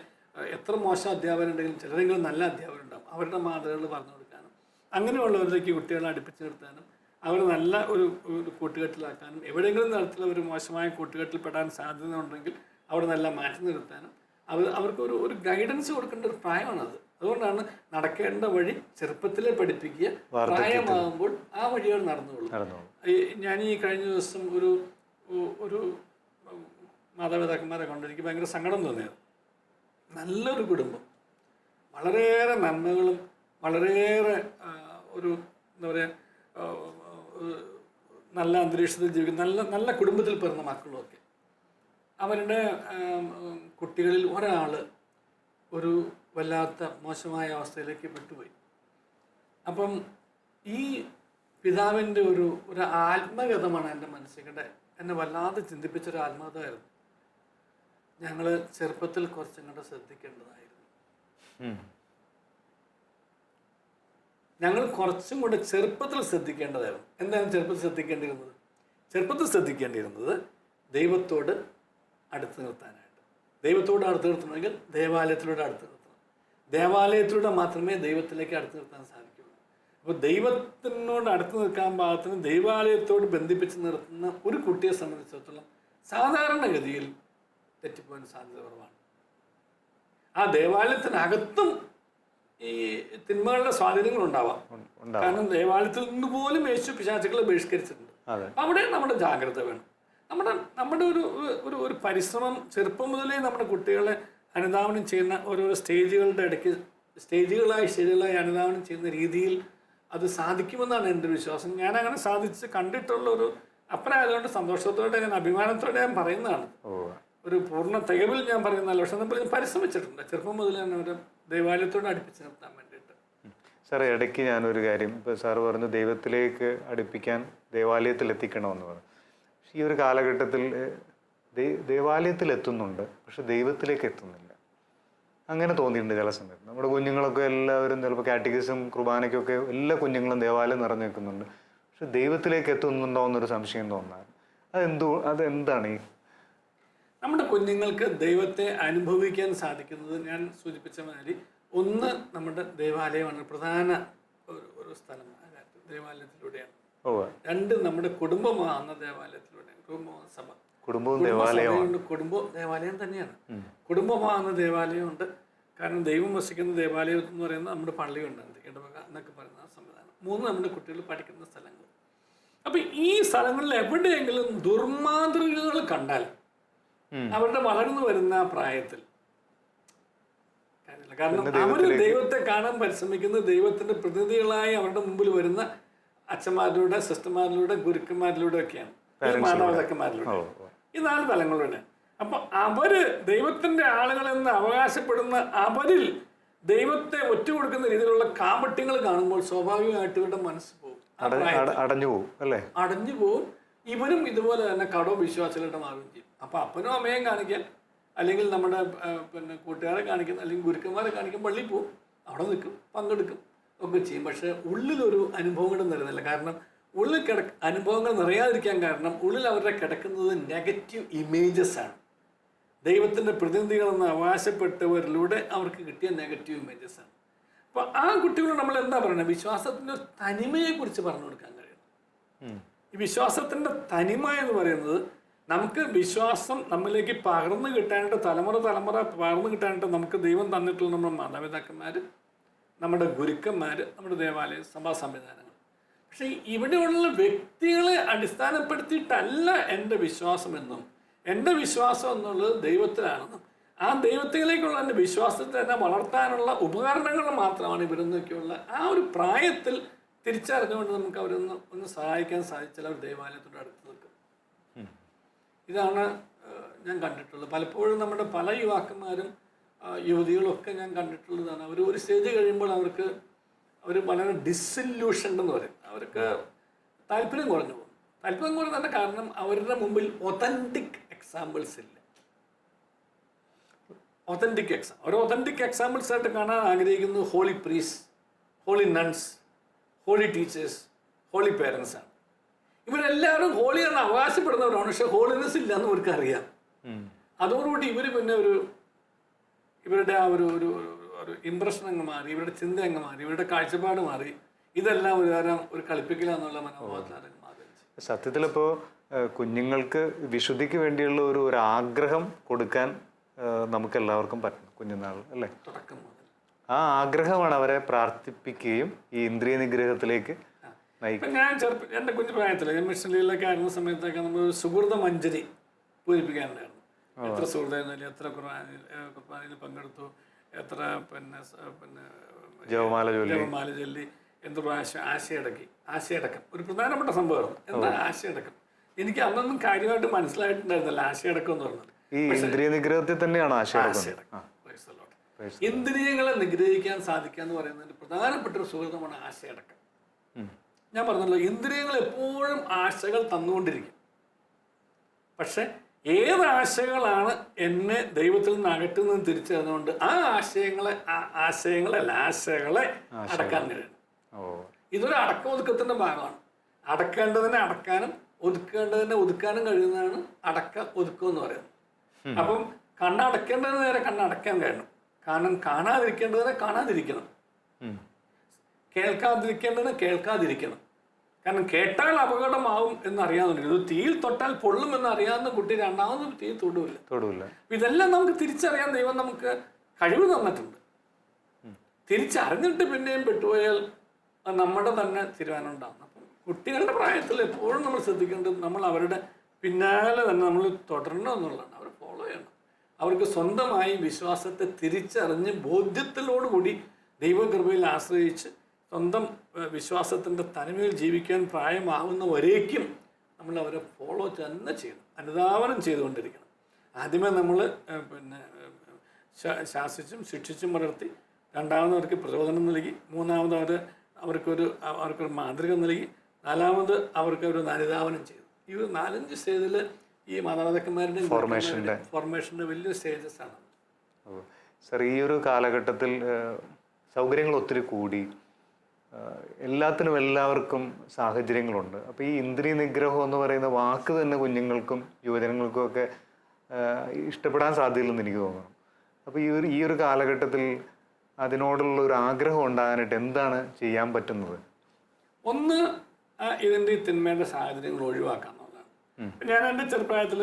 എത്ര മോശം അധ്യാപകരുണ്ടെങ്കിലും ചിലരെങ്കിലും നല്ല അധ്യാപകരുണ്ടാകും. അവരുടെ മാതൃകകൾ പറഞ്ഞു കൊടുക്കാനും അങ്ങനെയുള്ളവരിലേക്ക് കുട്ടികളെ അടുപ്പിച്ച് നിർത്താനും അവർ നല്ല ഒരു കൂട്ടുകെട്ടിലാക്കാനും എവിടെയെങ്കിലും തരത്തിലുള്ള ഒരു മോശമായ കൂട്ടുകെട്ടിൽപ്പെടാൻ സാധ്യത ഉണ്ടെങ്കിൽ അവിടെ നല്ല മാറ്റി നിർത്താനും അവർക്ക് ഒരു ഗൈഡൻസ് കൊടുക്കേണ്ട ഒരു പ്രായമാണത്. അതുകൊണ്ടാണ് നടക്കേണ്ട വഴി ചെറുപ്പത്തിലെ പഠിപ്പിക്കുക, പ്രായമാകുമ്പോൾ ആ വഴികൾ നടന്നുകൊള്ളു. ഞാൻ ഈ കഴിഞ്ഞ ദിവസം ഒരു മാതാപിതാക്കന്മാരെ കൊണ്ട് എനിക്ക് ഭയങ്കര സങ്കടം തോന്നിയത്. നല്ലൊരു കുടുംബം, വളരെയേറെ നന്മകളും വളരെയേറെ ഒരു എന്താ പറയുക നല്ല അന്തരീക്ഷത്തിൽ ജീവിക്കുന്ന നല്ല കുടുംബത്തിൽ പിറന്ന മക്കളുമൊക്കെ, അവരുടെ കുട്ടികളിൽ ഒരാൾ ഒരു വല്ലാത്ത മോശമായ അവസ്ഥയിലേക്ക് പെട്ടുപോയി. അപ്പം ഈ പിതാവിൻ്റെ ഒരു ആത്മകഥമാണ് എൻ്റെ മനസ്സിൽ എന്നെ വല്ലാതെ ചിന്തിപ്പിച്ചൊരു ആത്മകഥയായിരുന്നു. ഞങ്ങൾ ചെറുപ്പത്തിൽ കുറച്ചങ്ങോട്ട് ശ്രദ്ധിക്കേണ്ടതായിരുന്നു. ഞങ്ങൾ കുറച്ചും കൂടെ ചെറുപ്പത്തിൽ ശ്രദ്ധിക്കേണ്ടതായിരുന്നു. എന്താണ് ചെറുപ്പത്തിൽ ശ്രദ്ധിക്കേണ്ടിയിരുന്നത്? ചെറുപ്പത്തിൽ ശ്രദ്ധിക്കേണ്ടിയിരുന്നത് ദൈവത്തോട് അടുത്ത് നിർത്താനായിട്ട്. ദൈവത്തോട് അടുത്ത് നിർത്തണമെങ്കിൽ ദേവാലയത്തിലൂടെ അടുത്ത് നിർത്തണം. ദേവാലയത്തിലൂടെ മാത്രമേ ദൈവത്തിലേക്ക് അടുത്ത് നിർത്താൻ സാധിക്കുള്ളൂ. അപ്പോൾ ദൈവത്തിനോട് അടുത്ത് നിൽക്കാൻ പാകത്തിന് ദൈവാലയത്തോട് ബന്ധിപ്പിച്ച് നിർത്തുന്ന ഒരു കുട്ടിയെ സംബന്ധിച്ചിടത്തോളം സാധാരണഗതിയിൽ തെറ്റിപ്പോകാൻ സാധ്യത കുറവാണ്. ആ ദേവാലയത്തിനകത്തും ഈ തിന്മകളുടെ സ്വാധീനങ്ങൾ ഉണ്ടാവാം. കാരണം ദേവാലയത്തിൽ നിന്ന് പോലും യേശു പിശാചുക്കളെ ബഹിഷ്കരിച്ചിട്ടുണ്ട്. അവിടെ നമ്മുടെ ജാഗ്രത വേണം. നമ്മുടെ ഒരു പരിശ്രമം ചെറുപ്പം മുതലേ നമ്മുടെ കുട്ടികളെ അനുധാവനം ചെയ്യുന്ന ഓരോരോ സ്റ്റേജുകളുടെ ഇടയ്ക്ക് സ്റ്റേജുകളായി അനുധാവനം ചെയ്യുന്ന രീതിയിൽ അത് സാധിക്കുമെന്നാണ് എൻ്റെ വിശ്വാസം. ഞാൻ അങ്ങനെ സാധിച്ച് കണ്ടിട്ടുള്ള ഒരു അപ്പനായതുകൊണ്ട് സന്തോഷത്തോടെ ഞാൻ അഭിമാനത്തോടെ ഞാൻ പറയുന്നതാണ്. ഒരു പൂർണ്ണ തികവിൽ ഞാൻ പറയുന്നതല്ല, പക്ഷെ നമ്മൾ പരിശ്രമിച്ചിട്ടുണ്ട് ചെറുപ്പം മുതൽ തന്നെ ഒരു ദേവാലയത്തോട് അടുപ്പിച്ച് നിർത്താൻ വേണ്ടിയിട്ട്. സാർ, ഇടയ്ക്ക് ഞാനൊരു കാര്യം, ഇപ്പോൾ സാറ് പറഞ്ഞു ദൈവത്തിലേക്ക് അടുപ്പിക്കാൻ ദേവാലയത്തിൽ എത്തിക്കണമെന്ന് പറഞ്ഞു. പക്ഷെ ഈ ഒരു കാലഘട്ടത്തിൽ ദേവാലയത്തിൽ എത്തുന്നുണ്ട്, പക്ഷെ ദൈവത്തിലേക്ക് എത്തുന്നില്ല. അങ്ങനെ തോന്നിയിട്ടുണ്ട് ചില സമയത്ത്. നമ്മുടെ കുഞ്ഞുങ്ങളൊക്കെ എല്ലാവരും ചിലപ്പോൾ കാറ്റഗിസം കുർബാനയ്ക്കൊക്കെ എല്ലാ കുഞ്ഞുങ്ങളും ദേവാലയം നിറഞ്ഞു നിൽക്കുന്നുണ്ട്, പക്ഷെ ദൈവത്തിലേക്ക് എത്തുന്നുണ്ടോ എന്നൊരു സംശയം തോന്നാറ്. അതെന്താണ് ഈ നമ്മുടെ കുഞ്ഞുങ്ങൾക്ക് ദൈവത്തെ അനുഭവിക്കാൻ സാധിക്കുന്നത്? ഞാൻ സൂചിപ്പിച്ച മാതിരി, ഒന്ന് നമ്മുടെ ദേവാലയമാണ് പ്രധാന ഒരു സ്ഥലം, ദേവാലയത്തിലൂടെയാണ്. രണ്ട് നമ്മുടെ കുടുംബമാകുന്ന ദേവാലയത്തിലൂടെയാണ്. സഭ കുടുംബവും ദേവാലയം തന്നെയാണ്. കുടുംബമാകുന്ന ദേവാലയമുണ്ട്. കാരണം ദൈവം വസിക്കുന്ന ദേവാലയം എന്ന് പറയുന്നത് നമ്മുടെ പള്ളിയുണ്ട്, ഇടവക എന്നൊക്കെ പറയുന്ന സംവിധാനം. മൂന്ന് നമ്മുടെ കുട്ടികൾ പഠിക്കുന്ന സ്ഥലങ്ങൾ. അപ്പം ഈ സ്ഥലങ്ങളിൽ എവിടെയെങ്കിലും ദുർമാതൃകകൾ കണ്ടാൽ അവരുടെ വളർന്നു വരുന്ന പ്രായത്തിൽ കാര്യമില്ല. കാരണം അവർ ദൈവത്തെ കാണാൻ പരിശ്രമിക്കുന്നത് ദൈവത്തിന്റെ പ്രതിനിധികളായി അവരുടെ മുമ്പിൽ വരുന്ന അച്ഛന്മാരിലൂടെ, സിസ്റ്റർമാരിലൂടെ, ഗുരുക്കന്മാരിലൂടെ ഒക്കെയാണ്, മാതാപിതാക്കന്മാരിലൂടെ. ഈ 4 തലങ്ങളിലൂടെ. അപ്പൊ അവര് ദൈവത്തിന്റെ ആളുകളെന്ന് അവകാശപ്പെടുന്ന അവരിൽ ദൈവത്തെ ഒറ്റുകൊടുക്കുന്ന രീതിയിലുള്ള കാപട്യങ്ങൾ കാണുമ്പോൾ സ്വാഭാവികമായിട്ട് ഇവരുടെ മനസ്സ് പോകും, അടഞ്ഞു പോവും. ഇവരും ഇതുപോലെ തന്നെ കടോ വിശ്വാസികളുടെ മാറുകയും ചെയ്യും. അപ്പൊ അപ്പനും അമ്മയും കാണിക്കാൻ, അല്ലെങ്കിൽ നമ്മുടെ കൂട്ടുകാരെ കാണിക്കുന്ന, അല്ലെങ്കിൽ ഗുരുക്കന്മാരെ കാണിക്കാൻ പള്ളിയിൽ പോവും, അവിടെ നിൽക്കും, പങ്കെടുക്കും ഒക്കെ ചെയ്യും. പക്ഷെ ഉള്ളിലൊരു അനുഭവങ്ങൾ നിറയുന്നില്ല. കാരണം ഉള്ളിൽ അനുഭവങ്ങൾ നിറയാതിരിക്കാൻ കാരണം ഉള്ളിൽ അവരുടെ കിടക്കുന്നത് നെഗറ്റീവ് ഇമേജസ് ആണ്. ദൈവത്തിൻ്റെ പ്രതിനിധികളെന്ന് അവകാശപ്പെട്ടവരിലൂടെ അവർക്ക് കിട്ടിയ നെഗറ്റീവ് ഇമേജസ് ആണ്. അപ്പോൾ ആ കുട്ടികളോട് നമ്മൾ എന്താ പറയുന്നത്? വിശ്വാസത്തിൻ്റെ ഒരു തനിമയെക്കുറിച്ച് പറഞ്ഞു കൊടുക്കാൻ കഴിയണം. ഈ വിശ്വാസത്തിൻ്റെ തനിമ എന്ന് പറയുന്നത്, നമുക്ക് വിശ്വാസം നമ്മളിലേക്ക് പകർന്നു കിട്ടാനായിട്ട്, തലമുറ പകർന്നു കിട്ടാനായിട്ട് നമുക്ക് ദൈവം തന്നിട്ടുള്ള നമ്മുടെ മാതാപിതാക്കന്മാർ, നമ്മുടെ ഗുരുക്കന്മാർ, നമ്മുടെ ദേവാലയ സഭാ സംവിധാനങ്ങൾ. പക്ഷെ ഇവിടെയുള്ള വ്യക്തികളെ അടിസ്ഥാനപ്പെടുത്തിയിട്ടല്ല എൻ്റെ വിശ്വാസമെന്നും, എൻ്റെ വിശ്വാസം എന്നുള്ളത് ദൈവത്തിലാണെന്നും, ആ ദൈവത്തിലേക്കുള്ള എൻ്റെ വിശ്വാസത്തെ തന്നെ വളർത്താനുള്ള ഉപകരണങ്ങൾ മാത്രമാണ് ഇവരെന്നൊക്കെയുള്ള ആ ഒരു പ്രായത്തിൽ തിരിച്ചറിഞ്ഞുകൊണ്ട് നമുക്ക് ഒന്ന് സഹായിക്കാൻ സാധിച്ചാൽ അവർ ദേവാലയത്തോട് അടുത്ത് നിൽക്കും. ഇതാണ് ഞാൻ കണ്ടിട്ടുള്ളത്. പലപ്പോഴും നമ്മുടെ പല യുവാക്കന്മാരും യുവതികളും ഒക്കെ ഞാൻ കണ്ടിട്ടുള്ളതാണ്. അവർ ഒരു സ്റ്റേജ് കഴിയുമ്പോൾ അവർ വളരെ ഡിസില്യൂഷൻഡ് എന്ന് പറയും. അവർക്ക് താല്പര്യം കുറഞ്ഞു പോകും. താല്പര്യം കുറഞ്ഞതിൻ്റെ കാരണം അവരുടെ മുമ്പിൽ ഒതൻറ്റിക് എക്സാമ്പിൾസ് ഇല്ല. ഒരു ഒതൻറ്റിക് എക്സാമ്പിൾസ് ആയിട്ട് കാണാൻ ആഗ്രഹിക്കുന്നത് holy priests, holy nuns, holy teachers, holy parents ആണ്. ഇവരെല്ലാവരും ഹോളിയാണെന്ന് അവകാശപ്പെടുന്നവരാണ്, പക്ഷെ ഹോളിനെസ് ഇല്ല എന്ന് അവർക്ക് അറിയാം. അതോടുകൂടി ഇവർ പിന്നെ ഇവരുടെ ആ ഒരു ഇംപ്രഷൻ അങ്ങ് മാറി, ഇവരുടെ ചിന്ത അങ്ങ് മാറി, ഇവരുടെ കാഴ്ചപ്പാട് മാറി. ഇതെല്ലാം ഒരു കളിപ്പിക്കലെന്നുള്ള മനോഭാവത്തിലാണ് മാറി. സത്യത്തിലിപ്പോൾ കുഞ്ഞുങ്ങൾക്ക് വിശുദ്ധിക്ക് വേണ്ടിയുള്ള ഒരു ആഗ്രഹം കൊടുക്കാൻ നമുക്ക് എല്ലാവർക്കും പറ്റണം കുഞ്ഞുനാൾ, അല്ലേ? തുടക്കം മുതൽ ആ ആഗ്രഹമാണ് അവരെ പ്രാർത്ഥിപ്പിക്കുകയും ഈ ഇന്ദ്രിയ നിഗ്രഹത്തിലേക്ക് നയിക്കും. ഇപ്പം ഞാൻ എൻ്റെ കുഞ്ഞു പ്രായത്തിൽ ഞാൻ മിഷനിലൊക്കെ ആയിരുന്ന സമയത്തൊക്കെ നമ്മൾ സുഹൃത മഞ്ജരി പൂരിപ്പിക്കാറുണ്ടായിരുന്നു. എത്ര സുഹൃതയിൽ എത്ര കുർബാനയിൽ പങ്കെടുത്തു, എത്ര പിന്നെ ജപമാല ചൊല്ലി, എന്ത് പ്രാവശ്യം ആശയടക്കം ഒരു പ്രധാനപ്പെട്ട സംഭവമാണ്. എന്താ ആശയടക്കം? എനിക്ക് അന്നൊന്നും കാര്യമായിട്ട് മനസ്സിലായിട്ടുണ്ടായിരുന്നില്ല ആശയടക്കം എന്ന് പറഞ്ഞത്. ഈ ഇന്ദ്രിയ നിഗ്രഹത്തിൽ തന്നെയാണ് ആശയടക്കം. ഇന്ദ്രിയങ്ങളെ നിഗ്രഹിക്കാൻ സാധിക്കുക എന്ന് പറയുന്നതിന് പ്രധാനപ്പെട്ട ഒരു സുഹൃതമാണ് ആശയടക്കം. ഞാൻ പറഞ്ഞല്ലോ, ഇന്ദ്രിയങ്ങൾ എപ്പോഴും ആശകൾ തന്നുകൊണ്ടിരിക്കും. പക്ഷെ ഏത് ആശകളാണ് എന്നെ ദൈവത്തിൽ നിന്ന് അകറ്റുന്നതെന്ന് തിരിച്ചറിഞ്ഞുകൊണ്ട് ആ ആശകളെ അടക്കാൻ കഴിയണം. ഇതൊരു അടക്കം ഒതുക്കത്തിന്റെ ഭാഗമാണ്. അടക്കേണ്ടതിനെ അടക്കാനും ഒതുക്കേണ്ടതിനെ ഒതുക്കാനും കഴിയുന്നതാണ് അടക്ക ഒതുക്കം എന്ന് പറയുന്നത്. അപ്പം കണ്ണടക്കേണ്ടതിന് നേരെ കണ്ണടക്കാൻ കഴിയണം. കാരണം കാണാതിരിക്കേണ്ടതിനെ കാണാതിരിക്കണം, കേൾക്കാതിരിക്കേണ്ടതിനെ കേൾക്കാതിരിക്കണം. കാരണം കേട്ടാൽ അപകടമാവും എന്നറിയാവുന്നുണ്ട്. ഇത് തീയിൽ തൊട്ടാൽ പൊള്ളും എന്നറിയാവുന്ന കുട്ടി രണ്ടാമതും തീ തൊടൂല്ല. ഇതെല്ലാം നമുക്ക് തിരിച്ചറിയാൻ ദൈവം നമുക്ക് കഴിവ് തന്നിട്ടുണ്ട്. തിരിച്ചറിഞ്ഞിട്ട് പിന്നെയും പെട്ടുപോയാൽ നമ്മുടെ തന്നെ തീരുമാനം ഉണ്ടാകും. അപ്പം കുട്ടികളുടെ പ്രായത്തിൽ എപ്പോഴും നമ്മൾ ശ്രദ്ധിക്കേണ്ടത് നമ്മൾ അവരുടെ പിന്നാലെ തന്നെ നമ്മൾ തുടരണം എന്നുള്ളതാണ്. അവർ ഫോളോ ചെയ്യണം. അവർക്ക് സ്വന്തമായി വിശ്വാസത്തെ തിരിച്ചറിഞ്ഞ് ബോധ്യത്തിലോടുകൂടി ദൈവകൃപയിൽ ആശ്രയിച്ച് സ്വന്തം വിശ്വാസത്തിൻ്റെ തനിമയിൽ ജീവിക്കാൻ പ്രായമാവുന്നവരേക്കും നമ്മൾ അവരെ ഫോളോ തന്നെ ചെയ്യണം, അനുധാവനം ചെയ്തുകൊണ്ടിരിക്കണം. ആദ്യമേ നമ്മൾ ശാസിച്ചും ശിക്ഷിച്ചും വളർത്തി, രണ്ടാമത് അവർക്ക് പ്രചോദനം നൽകി, മൂന്നാമത് അവർക്കൊരു മാതൃക നൽകി, നാലാമത് അവർക്കൊരു അനുധാവനം ചെയ്തു. ഈ 4-5 സ്റ്റേജിൽ ഈ മാതാപിതാക്കന്മാരുടെ ഫോർമേഷൻ്റെ വലിയ സ്റ്റേജസ് ആണ്. സർ, ഈ ഒരു കാലഘട്ടത്തിൽ സൗകര്യങ്ങൾ ഒത്തിരി കൂടി, എല്ലാത്തിനും എല്ലാവർക്കും സാഹചര്യങ്ങളുണ്ട്. അപ്പോൾ ഈ ഇന്ദ്രിയ നിഗ്രഹം എന്ന് പറയുന്ന വാക്ക് തന്നെ കുഞ്ഞുങ്ങൾക്കും യുവജനങ്ങൾക്കും ഒക്കെ ഇഷ്ടപ്പെടാൻ സാധ്യതയില്ലെന്ന് എനിക്ക് തോന്നുന്നു. അപ്പോൾ ഈ ഒരു കാലഘട്ടത്തിൽ അതിനോടുള്ള ഒരു ആഗ്രഹം ഉണ്ടാകാനായിട്ട് എന്താണ് ചെയ്യാൻ പറ്റുന്നത്? ഒന്ന്, ഇതിൻ്റെ തിന്മേൻ്റെ സാഹചര്യങ്ങൾ ഒഴിവാക്കാം എന്നുള്ളതാണ്. ഞാൻ എൻ്റെ ചെറുപ്രായത്തിൽ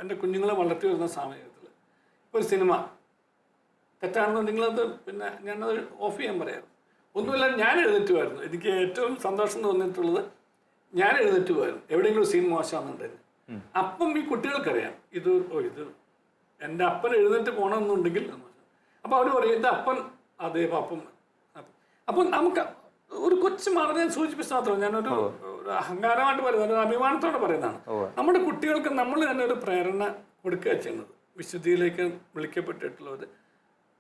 എൻ്റെ കുഞ്ഞുങ്ങളെ വളർത്തി വരുന്ന സമയത്തിൽ ഒരു സിനിമ തെറ്റാണെന്നുണ്ടെങ്കിൽ അത് ഞാനത് ഓഫ് ചെയ്യാൻ പറയാറ്. ഒന്നുമില്ല, ഞാൻ എഴുന്നേറ്റുമായിരുന്നു. എനിക്ക് ഏറ്റവും സന്തോഷം തോന്നിയിട്ടുള്ളത് ഞാൻ എഴുന്നേറ്റുമായിരുന്നു. എവിടെയെങ്കിലും സീൻ മോശമാണെന്നുണ്ടെങ്കിൽ അപ്പം ഈ കുട്ടികൾക്കറിയാം ഇത് എൻ്റെ അപ്പൻ എഴുന്നേറ്റ് പോകണമെന്നുണ്ടെങ്കിൽ. അപ്പോൾ അവർ പറയും ഇത് അപ്പൻ, അതേ അപ്പം. അപ്പം നമുക്ക് ഒരു കൊച്ചു മാറി ഞാൻ സൂചിപ്പിച്ച മാത്രം, ഞാനൊരു അഹങ്കാരമായിട്ട് പറയുന്നത്, ഒരു അഭിമാനത്തോടെ പറയുന്നതാണ്. നമ്മുടെ കുട്ടികൾക്ക് നമ്മൾ തന്നെ ഒരു പ്രേരണ കൊടുക്കുക ചെയ്യുന്നത്. വിശുദ്ധിയിലേക്ക് വിളിക്കപ്പെട്ടിട്ടുള്ളത്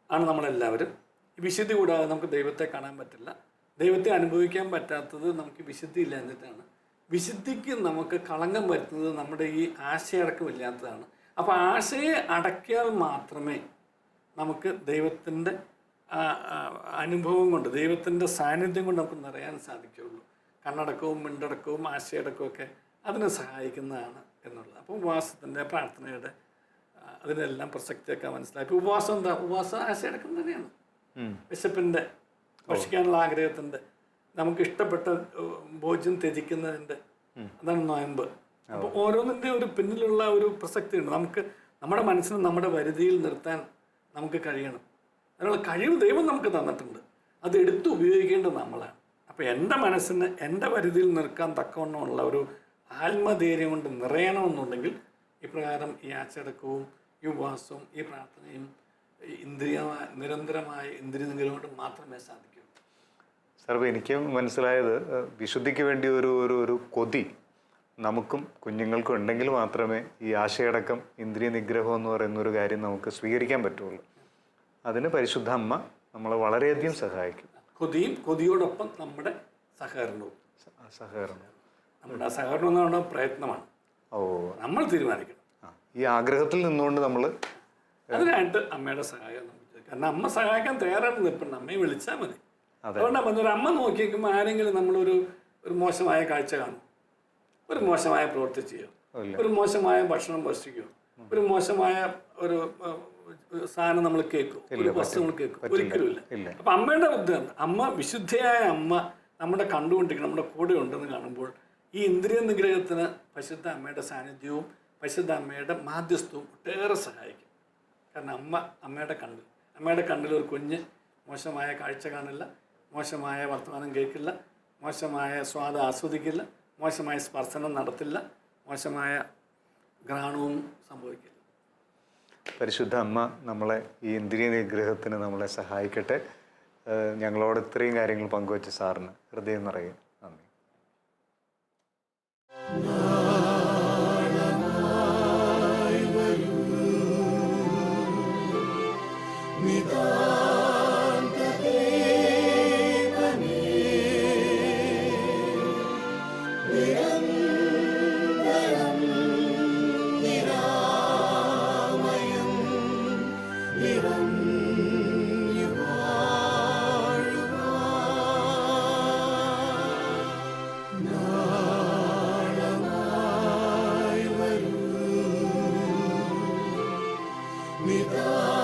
ആണ് നമ്മളെല്ലാവരും. വിശുദ്ധി കൂടാതെ നമുക്ക് ദൈവത്തെ കാണാൻ പറ്റില്ല. ദൈവത്തെ അനുഭവിക്കാൻ പറ്റാത്തത് നമുക്ക് വിശുദ്ധി ഇല്ല എന്നിട്ടാണ്. വിശുദ്ധിക്ക് നമുക്ക് കളങ്കം വരുത്തുന്നത് നമ്മുടെ ഈ ആശയടക്കമില്ലാത്തതാണ്. അപ്പോൾ ആശയെ അടക്കിയാൽ മാത്രമേ നമുക്ക് ദൈവത്തിൻ്റെ അനുഭവം കൊണ്ട്, ദൈവത്തിൻ്റെ സാന്നിധ്യം കൊണ്ട് നമുക്ക് നിറയാൻ സാധിക്കുകയുള്ളൂ. കണ്ണടക്കവും മിണ്ടടക്കവും ആശയടക്കവും ഒക്കെ അതിനെ സഹായിക്കുന്നതാണ് എന്നുള്ളത്. അപ്പോൾ ഉപവാസത്തിൻ്റെ, പ്രാർത്ഥനയുടെ അതിനെല്ലാം പ്രസക്തിയൊക്കെ മനസ്സിലായി. ഇപ്പോൾ ഉപവാസം എന്താ? ഉപവാസം ആശയടക്കം തന്നെയാണ്. വിശപ്പിൻ്റെ, ഭക്ഷിക്കാനുള്ള ആഗ്രഹത്തിൻ്റെ, നമുക്ക് ഇഷ്ടപ്പെട്ട ഭോജ്യം ത്യജിക്കുന്നതിൻ്റെ, അതാണ് നോയമ്പ്. അപ്പോൾ ഓരോന്നിൻ്റെ ഒരു പിന്നിലുള്ള ഒരു പ്രസക്തിയുണ്ട്. നമുക്ക് നമ്മുടെ മനസ്സിനെ നമ്മുടെ പരിധിയിൽ നിർത്താൻ നമുക്ക് കഴിയണം. അതിനുള്ള കഴിവ് ദൈവം നമുക്ക് തന്നിട്ടുണ്ട്. അത് എടുത്ത് ഉപയോഗിക്കേണ്ടത് നമ്മളാണ്. അപ്പോൾ എൻ്റെ മനസ്സിന് എൻ്റെ പരിധിയിൽ നിൽക്കാൻ തക്കവണ്ണമുള്ള ഒരു ആത്മധൈര്യം കൊണ്ട് നിറയണമെന്നുണ്ടെങ്കിൽ ഇപ്രകാരം ഈ ആച്ചടക്കവും ഈ ഉപവാസവും ഈ പ്രാർത്ഥനയും നിരന്തരമായ ഇന്ദ്രിയ നിഗ്രഹം കൊണ്ട് മാത്രമേ സാധിക്കൂ. സാർ, എനിക്കും മനസ്സിലായത് വിശുദ്ധിക്ക് വേണ്ടി ഒരു കൊതി നമുക്കും കുഞ്ഞുങ്ങൾക്കും ഉണ്ടെങ്കിൽ മാത്രമേ ഈ ആശയടക്കം, ഇന്ദ്രിയ നിഗ്രഹം എന്ന് പറയുന്ന ഒരു കാര്യം നമുക്ക് സ്വീകരിക്കാൻ പറ്റുള്ളൂ. അതിന് പരിശുദ്ധ അമ്മ നമ്മളെ വളരെയധികം സഹായിക്കും. കൊതിയോടൊപ്പം നമ്മുടെ സഹകരണവും. നമ്മുടെ സഹകരണം എന്ന് പറയുന്നത് പ്രയത്നമാണ്. നമ്മൾ തീരുമാനിക്കണം. ഈ ആഗ്രഹത്തിൽ നിന്നുകൊണ്ട് നമ്മൾ അതിനായിട്ട് അമ്മയുടെ സഹായം നമുക്ക്, കാരണം അമ്മ സഹായിക്കാൻ തയ്യാറായിട്ട് നിൽപ്പുണ്ട്. അമ്മയെ വിളിച്ചാൽ മതി. അതുകൊണ്ടാണ് ഒരു അമ്മ നോക്കി നിൽക്കുമ്പോൾ ആരെങ്കിലും നമ്മളൊരു മോശമായ കാഴ്ച കാണും, ഒരു മോശമായ പ്രവൃത്തി ചെയ്യും, ഒരു മോശമായ ഭക്ഷണം ഭക്ഷിക്കും, ഒരു മോശമായ ഒരു സാധനം നമ്മൾ കേൾക്കും, ഒരു വസ്തു നമ്മൾ കേൾക്കും, ഒരിക്കലും ഇല്ല. അപ്പം അമ്മയുടെ ബുദ്ധിയാണ്. അമ്മ, വിശുദ്ധയായ അമ്മ നമ്മുടെ കണ്ടുകൊണ്ടിരിക്കണം, നമ്മുടെ കൂടെ ഉണ്ടെന്ന് കാണുമ്പോൾ ഈ ഇന്ദ്രിയ നിഗ്രഹത്തിന് പരിശുദ്ധ അമ്മയുടെ സാന്നിധ്യവും പരിശുദ്ധ അമ്മയുടെ മാധ്യസ്ഥവും ഒട്ടേറെ സഹായിക്കും. കാരണം അമ്മയുടെ കണ്ണിൽ അമ്മയുടെ കണ്ണിൽ ഒരു കുഞ്ഞ് മോശമായ കാഴ്ച കാണില്ല, മോശമായ വർത്തമാനം കേൾക്കില്ല, മോശമായ സ്വാദ് ആസ്വദിക്കില്ല, മോശമായ സ്പർശനം നടത്തില്ല, മോശമായ ഘ്രാണവും സംഭവിക്കില്ല. പരിശുദ്ധ അമ്മ നമ്മളെ ഈ ഇന്ദ്രിയ നിഗ്രഹത്തിന് നമ്മളെ സഹായിക്കട്ടെ. ഞങ്ങളോട് ഇത്രയും കാര്യങ്ങൾ പങ്കുവച്ച സാറിന് ഹൃദയം നിറയെ നന്ദി. Nida